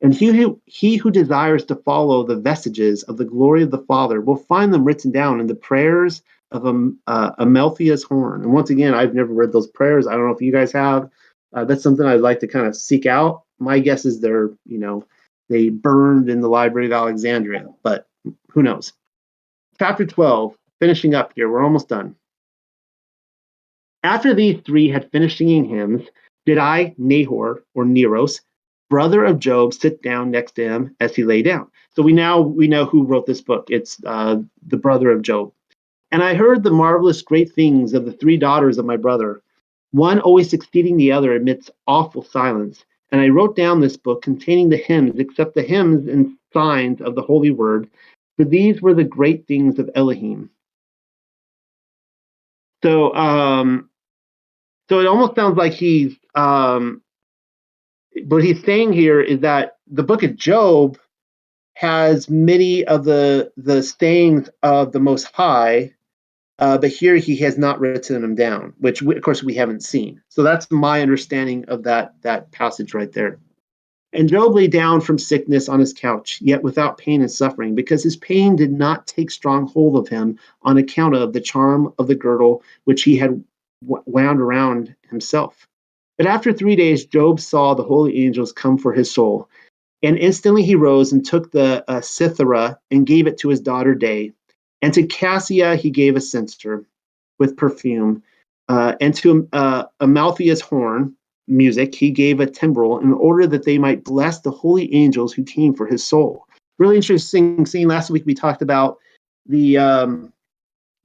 And he who desires to follow the vestiges of the glory of the Father will find them written down in the prayers of Amelthia's horn. And once again, I've never read those prayers. I don't know if you guys have. That's something I'd like to kind of seek out. My guess is they burned in the Library of Alexandria, but who knows? Chapter 12, finishing up here. We're almost done. After these 3 had finished singing hymns, did I, Nahor, or Neros, brother of Job, sit down next to him as he lay down. So we know who wrote this book. It's the brother of Job. And I heard the marvelous great things of the 3 daughters of my brother, one always succeeding the other amidst awful silence. And I wrote down this book containing the hymns, except the hymns and signs of the holy word, for these were the great things of Elohim. So it almost sounds like what he's saying here is that the book of Job has many of the sayings of the Most High, but here he has not written them down, which of course we haven't seen. So that's my understanding of that passage right there. And Job lay down from sickness on his couch, yet without pain and suffering, because his pain did not take strong hold of him on account of the charm of the girdle which he had wound around himself. But after 3 days, Job saw the holy angels come for his soul. And instantly he rose and took the cithara and gave it to his daughter Day. And to Cassia he gave a censer with perfume. And to Amalthea's horn, music, he gave a timbrel in order that they might bless the holy angels who came for his soul. Really interesting scene. Last week we talked about the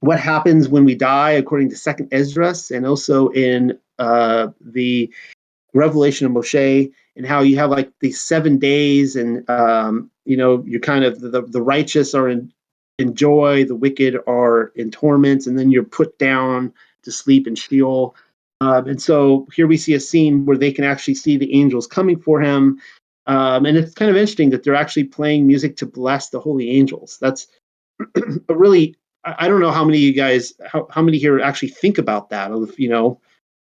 what happens when we die according to Second Esdras, and also in the Revelation of Moshe, and how you have like these 7 days, and you're kind of the righteous are in joy, the wicked are in torments, and then you're put down to sleep in Sheol. And so here we see a scene where they can actually see the angels coming for him. And it's kind of interesting that they're actually playing music to bless the holy angels. That's a really, I don't know how many of you guys, how many here actually think about that, of,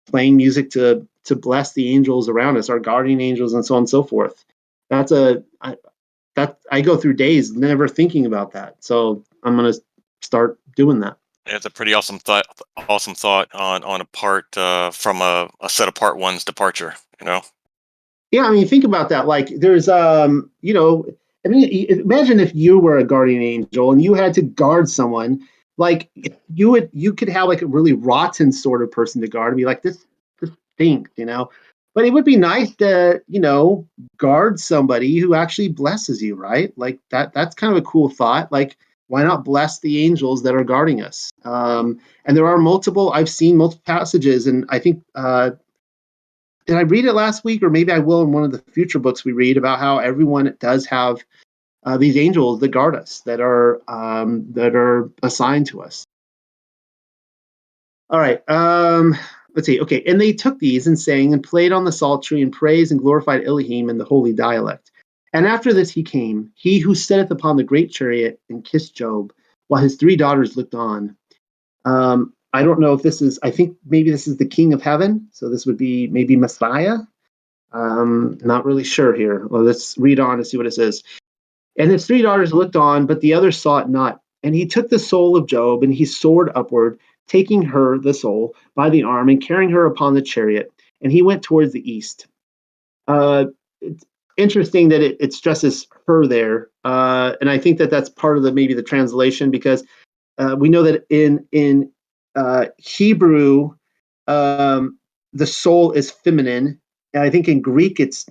playing music to bless the angels around us, our guardian angels, and so on and so forth. That's I go through days never thinking about that. So I'm going to start doing that. It's a pretty awesome thought. Awesome thought on a part from a set apart one's departure. Yeah, I mean, think about that. Like, there's, imagine if you were a guardian angel and you had to guard someone. Like, you could have like a really rotten sort of person to guard and be like, this stinks, But it would be nice to, guard somebody who actually blesses you, right? Like that's kind of a cool thought. Like, why not bless the angels that are guarding us? And there are I've seen multiple passages, and I think, did I read it last week, or maybe I will in one of the future books we read, about how everyone does have these angels that guard us, that are assigned to us. All right. Let's see. Okay. And they took these and sang and played on the psaltery and praised and glorified Elohim in the holy dialect. And after this he came, he who sitteth upon the great chariot, and kissed Job, while his 3 daughters looked on. I don't know if this is, I think maybe this is the King of Heaven. So this would be maybe Messiah. Not really sure here. Well, let's read on and see what it says. And his 3 daughters looked on, but the others saw it not. And he took the soul of Job, and he soared upward, taking her, the soul, by the arm, and carrying her upon the chariot. And he went towards the east. It's interesting that it stresses her there. And I think that that's part of maybe the translation, because we know that in Hebrew, the soul is feminine, and I think in Greek it's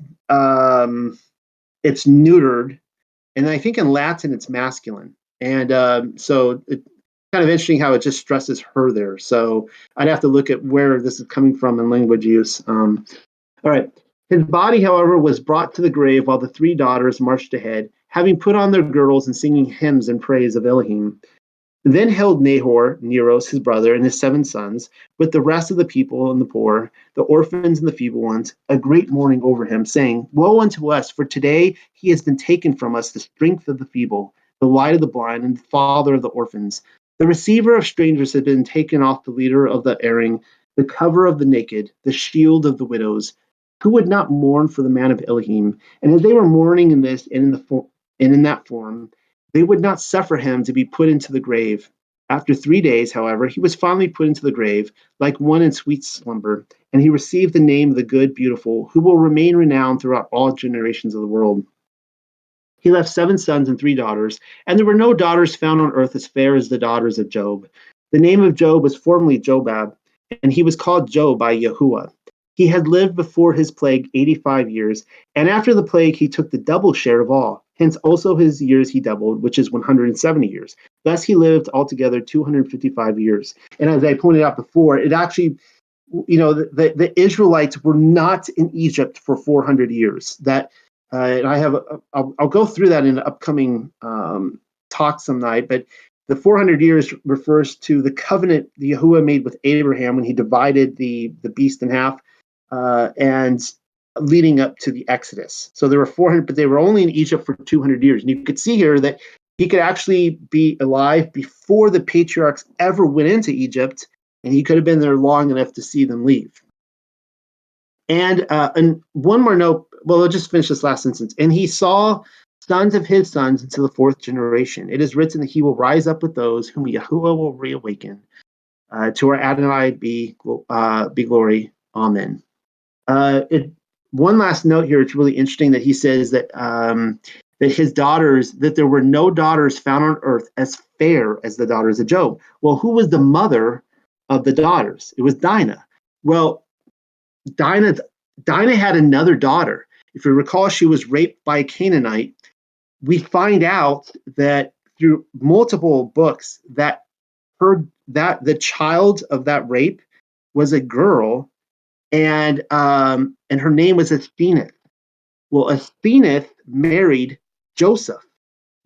neutered, and I think in Latin it's masculine. And so it's kind of interesting how it just stresses her there. So I'd have to look at where this is coming from in language use. All right. His body, however, was brought to the grave while the 3 daughters marched ahead, having put on their girdles and singing hymns in praise of Elohim. Then held Nahor, Neros, his brother, and his 7 sons, with the rest of the people and the poor, the orphans and the feeble ones, a great mourning over him, saying, Woe unto us, for today he has been taken from us, the strength of the feeble, the light of the blind, and the father of the orphans. The receiver of strangers had been taken off, the leader of the erring, the cover of the naked, the shield of the widows. Who would not mourn for the man of Elohim? And as they were mourning in this and in that form, they would not suffer him to be put into the grave. After 3 days, however, he was finally put into the grave, like one in sweet slumber, and he received the name of the good, beautiful, who will remain renowned throughout all generations of the world. He left 7 sons and 3 daughters, and there were no daughters found on earth as fair as the daughters of Job. The name of Job was formerly Jobab, and he was called Job by Yahuwah. He had lived before his plague 85 years, and after the plague he took the double share of all. Hence also his years he doubled, which is 170 years. Thus he lived altogether 255 years. And as I pointed out before, it actually, the Israelites were not in Egypt for 400 years. That, and I'll go through that in an upcoming talk some night, but the 400 years refers to the covenant that Yahuwah made with Abraham when he divided the beast in half, and leading up to the Exodus. So there were 400, but they were only in Egypt for 200 years. And you could see here that he could actually be alive before the patriarchs ever went into Egypt, and he could have been there long enough to see them leave. And one more note, well, I'll just finish this last sentence. And he saw sons of his sons into the 4th generation. It is written that he will rise up with those whom Yahuwah will reawaken. To our Adonai be glory. Amen. One last note here. It's really interesting that he says that that his daughters, that there were no daughters found on earth as fair as the daughters of Job. Well, who was the mother of the daughters? It was Dinah. Well, Dinah had another daughter. If you recall, she was raped by a Canaanite. We find out that through multiple books that the child of that rape was a girl, and her name was Aseneth. Well, Aseneth married Joseph.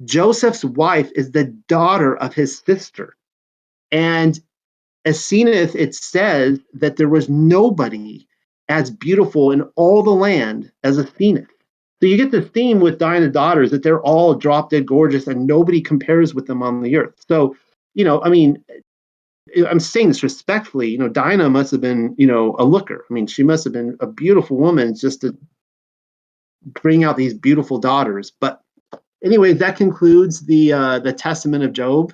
Joseph's wife is the daughter of his sister. And Asenath, it says that there was nobody as beautiful in all the land as Asenath. So you get this theme with Dinah's daughters that they're all drop dead gorgeous and nobody compares with them on the earth. So, I mean, I'm saying this respectfully, Dinah must have been, a looker. I mean, she must have been a beautiful woman just to bring out these beautiful daughters. But anyway, that concludes the Testament of Job.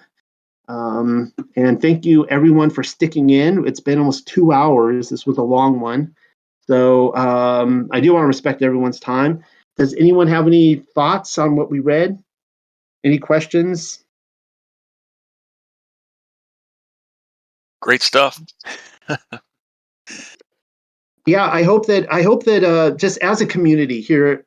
And thank you everyone for sticking in. It's been almost 2 hours. This was a long one. So I do want to respect everyone's time. Does anyone have any thoughts on what we read? Any questions? Great stuff. Yeah, I hope that just as a community here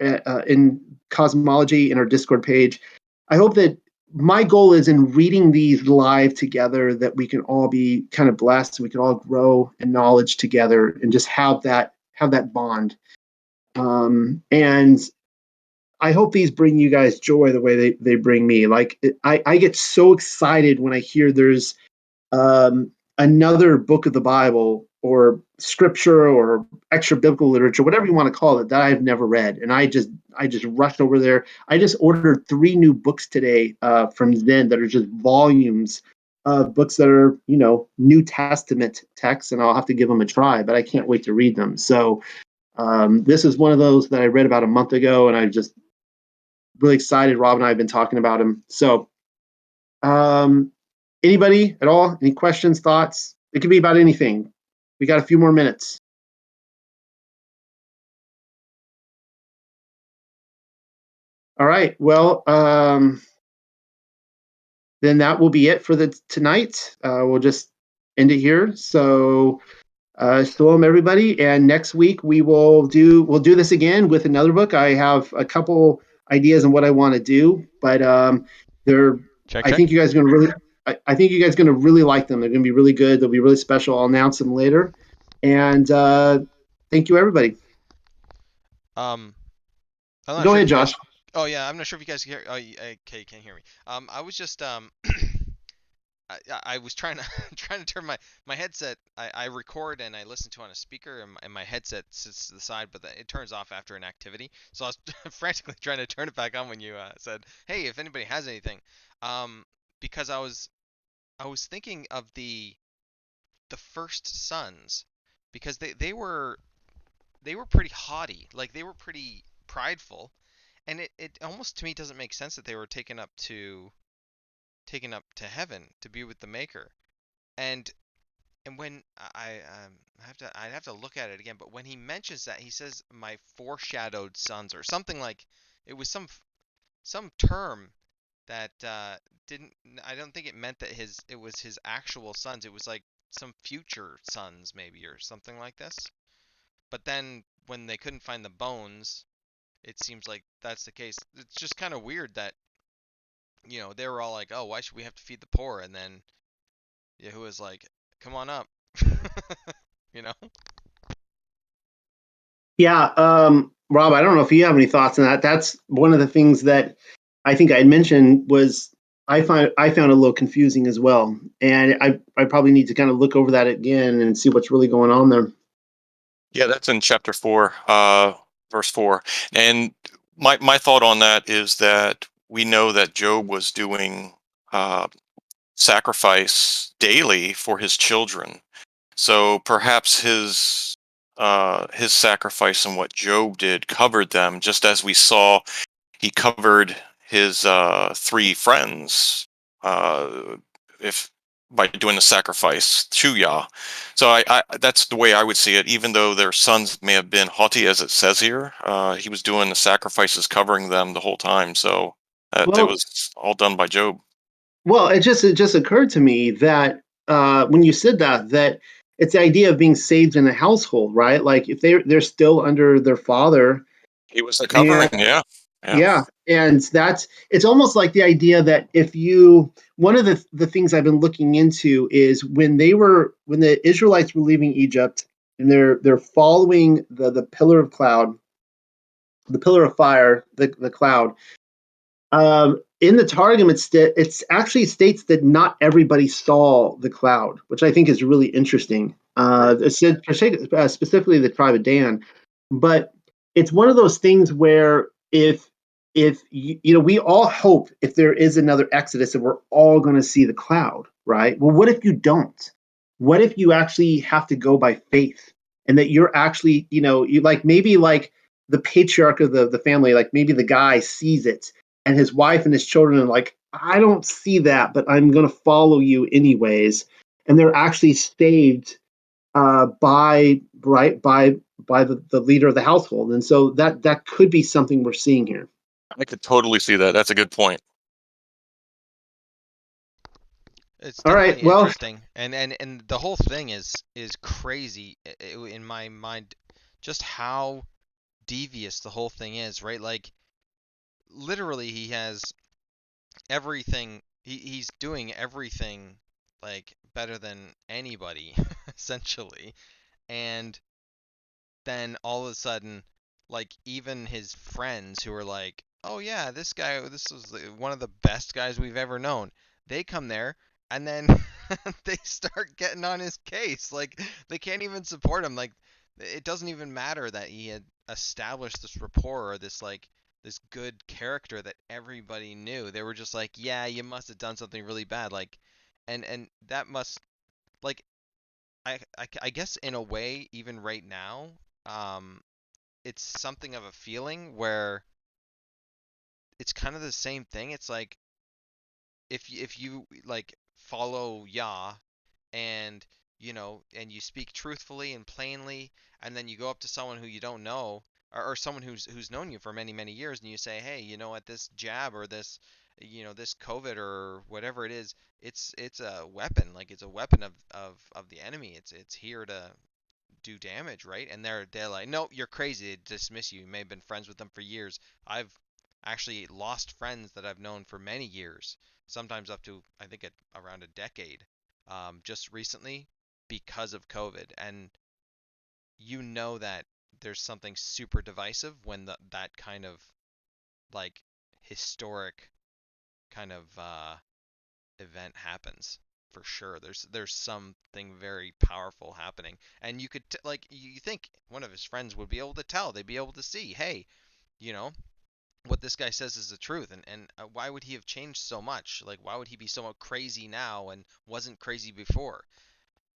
in Cosmology in our Discord page, I hope that my goal is in reading these live together that we can all be kind of blessed. We can all grow in knowledge together and just have that bond. And I hope these bring you guys joy the way they bring me. Like I get so excited when I hear there's another book of the Bible or scripture or extra biblical literature, whatever you want to call it, that I've never read. And I just rushed over there. I just ordered 3 new books today from Zen that are just volumes of books that are, New Testament texts, and I'll have to give them a try, but I can't wait to read them. So this is one of those that I read about a month ago, and I just really excited. Rob and I have been talking about them. So anybody at all? Any questions, thoughts? It could be about anything. We got a few more minutes. All right. Well, then that will be it for tonight. We'll just end it here. So shalom, everybody. And next week we'll do this again with another book. I have a couple ideas on what I want to do, but I think you guys are going to really. I think you guys are going to really like them. They're going to be really good. They'll be really special. I'll announce them later. And thank you, everybody. I'm not Go sure ahead, if you Josh. guys. Oh yeah, I'm not sure if you guys can hear. Oh, okay, you can't hear me. I was just I was trying to trying to turn my headset. I record and I listen to on a speaker, and my headset sits to the side, but it turns off after an activity. So I was frantically trying to turn it back on when you said, "Hey, if anybody has anything," because I was thinking of the first sons, because they were pretty haughty, like they were pretty prideful, and it almost to me doesn't make sense that they were taken up to heaven to be with the Maker. And when I'd have to look at it again, but when he mentions that, he says my foreshadowed sons or something, like it was some term that didn't I don't think it meant that it was his actual sons. It was like some future sons maybe, or something like this. But then when they couldn't find the bones, it seems like that's the case. It's just kind of weird that they were all like, "Oh, why should we have to feed the poor?" And then Yahuwah's like, "Come on up," you know. Yeah, Rob, I don't know if you have any thoughts on that. That's one of the things that I think I had mentioned was I found a little confusing as well, and I probably need to kind of look over that again and see what's really going on there. Yeah, that's in chapter 4, verse 4. And my thought on that is that we know that Job was doing sacrifice daily for his children. So perhaps his sacrifice and what Job did covered them, just as we saw he covered his 3 friends, if by doing the sacrifice to Yah. So I that's the way I would see it. Even though their sons may have been haughty, as it says here, he was doing the sacrifices, covering them the whole time. So it was all done by Job. Well, it just occurred to me that when you said that it's the idea of being saved in a household, right? Like if they're still under their father, He was the covering, yeah. Yeah, and it's almost like the idea that one of the things I've been looking into is when the Israelites were leaving Egypt and they're following the pillar of cloud, the pillar of fire, the cloud. in the Targum, it's actually states that not everybody saw the cloud, which I think is really interesting. It said specifically the tribe of Dan, but it's one of those things where if you know, we all hope if there is another Exodus that we're all going to see the cloud, right? Well, what if you don't? What if you actually have to go by faith, and that you're actually, you know, you like maybe like the patriarch of the family, like maybe the guy sees it, and his wife and his children are like, I don't see that, but I'm going to follow you anyways. And they're actually saved by the leader of the household. And so that could be something we're seeing here. I could totally see that. That's a good point. It's All right. definitely Well, interesting, and the whole thing is crazy in my mind, just how devious the whole thing is, right? Like literally, he has everything. He's doing everything like better than anybody, essentially, and then all of a sudden, like even his friends who are like, "Oh yeah, this was one of the best guys we've ever known." They come there and then they start getting on his case. Like they can't even support him. Like it doesn't even matter that he had established this rapport or this good character that everybody knew. They were just like, "Yeah, you must have done something really bad." Like and that must like I guess in a way, even right now, um, it's something of a feeling where it's kind of the same thing. It's like if you like follow Yah and and you speak truthfully and plainly, and then you go up to someone who you don't know, or someone who's known you for many years, and you say, hey, you know what, this jab or this this COVID or whatever it is, it's a weapon, like it's a weapon of the enemy. It's here to do damage, right? And they're like, no, you're crazy. They dismiss you. You may have been friends with them for years. I've actually lost friends that I've known for many years, sometimes up to I think around a decade, just recently because of COVID. And you know that there's something super divisive when that kind of like historic kind of event happens. For sure, there's something very powerful happening, and you could like you think one of his friends would be able to tell. They'd be able to see, hey, you know what this guy says is the truth, and why would he have changed so much? Like, why would he be so crazy now and wasn't crazy before?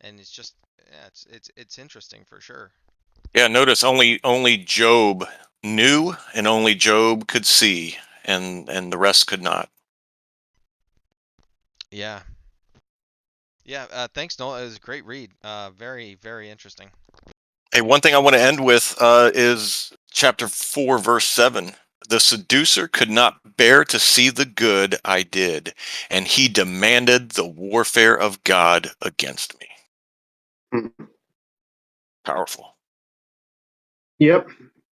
And it's just, yeah, it's interesting for sure. Yeah, notice only Job knew and only Job could see, and the rest could not. Yeah, yeah. Thanks, Noel. It was a great read. Very interesting. Hey, one thing I want to end with is chapter 4, verse 7. The seducer could not bear to see the good I did, and he demanded the warfare of God against me. mm, Powerful. yep.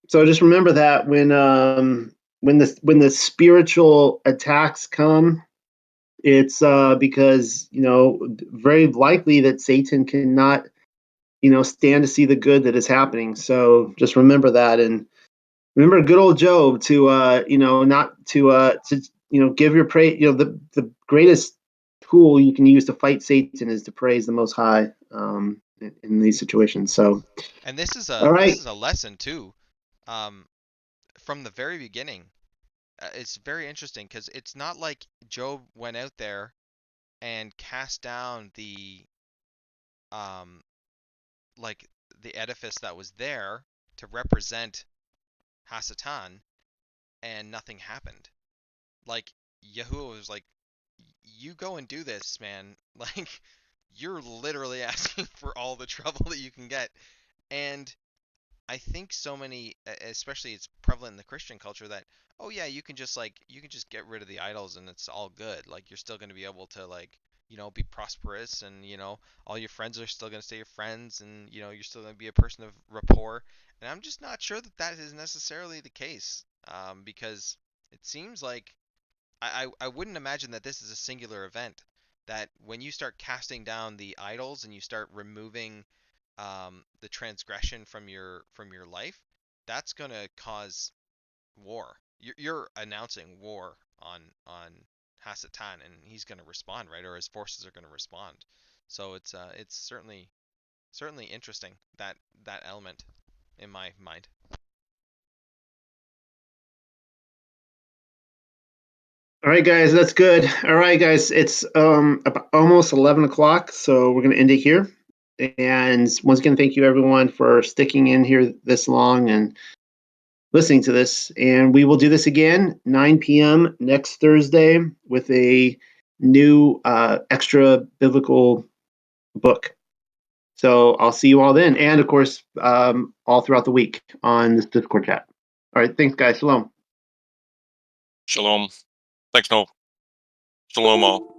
So just remember that when the spiritual attacks come, it's because very likely that Satan cannot stand to see the good that is happening. So just remember that, and remember good old Job to not to give your praise. The greatest tool you can use to fight Satan is to praise the Most High in these situations. So And this is all right. a lesson too, um, from the very beginning. It's very interesting because it's not like Job went out there and cast down um like the edifice that was there to represent Hasatan, and nothing happened. Like Yahuwah was like, you go and do this, man. Like you're literally asking for all the trouble that you can get. And I think so many, especially it's prevalent in the Christian culture, that oh yeah, you can just get rid of the idols and it's all good. Like you're still going to be able to like be prosperous, and all your friends are still going to stay your friends, and you're still going to be a person of rapport. And I'm just not sure that that is necessarily the case, because it seems like I wouldn't imagine that this is a singular event. That when you start casting down the idols and you start removing the transgression from your life, that's gonna cause war. You're announcing war on Hasatan, and he's going to respond, right? Or his forces are going to respond. So it's certainly interesting, that element in my mind. All right, guys, that's good. All right, guys, it's almost 11 o'clock, so we're going to end it here. And once again, thank you everyone for sticking in here this long and listening to this. And we will do this again 9 p.m. next Thursday with a new extra biblical book. So I'll see you all then, and of course, all throughout the week on this Discord chat. All right, thanks, guys. Shalom. Shalom. Thanks, Noel. Shalom all.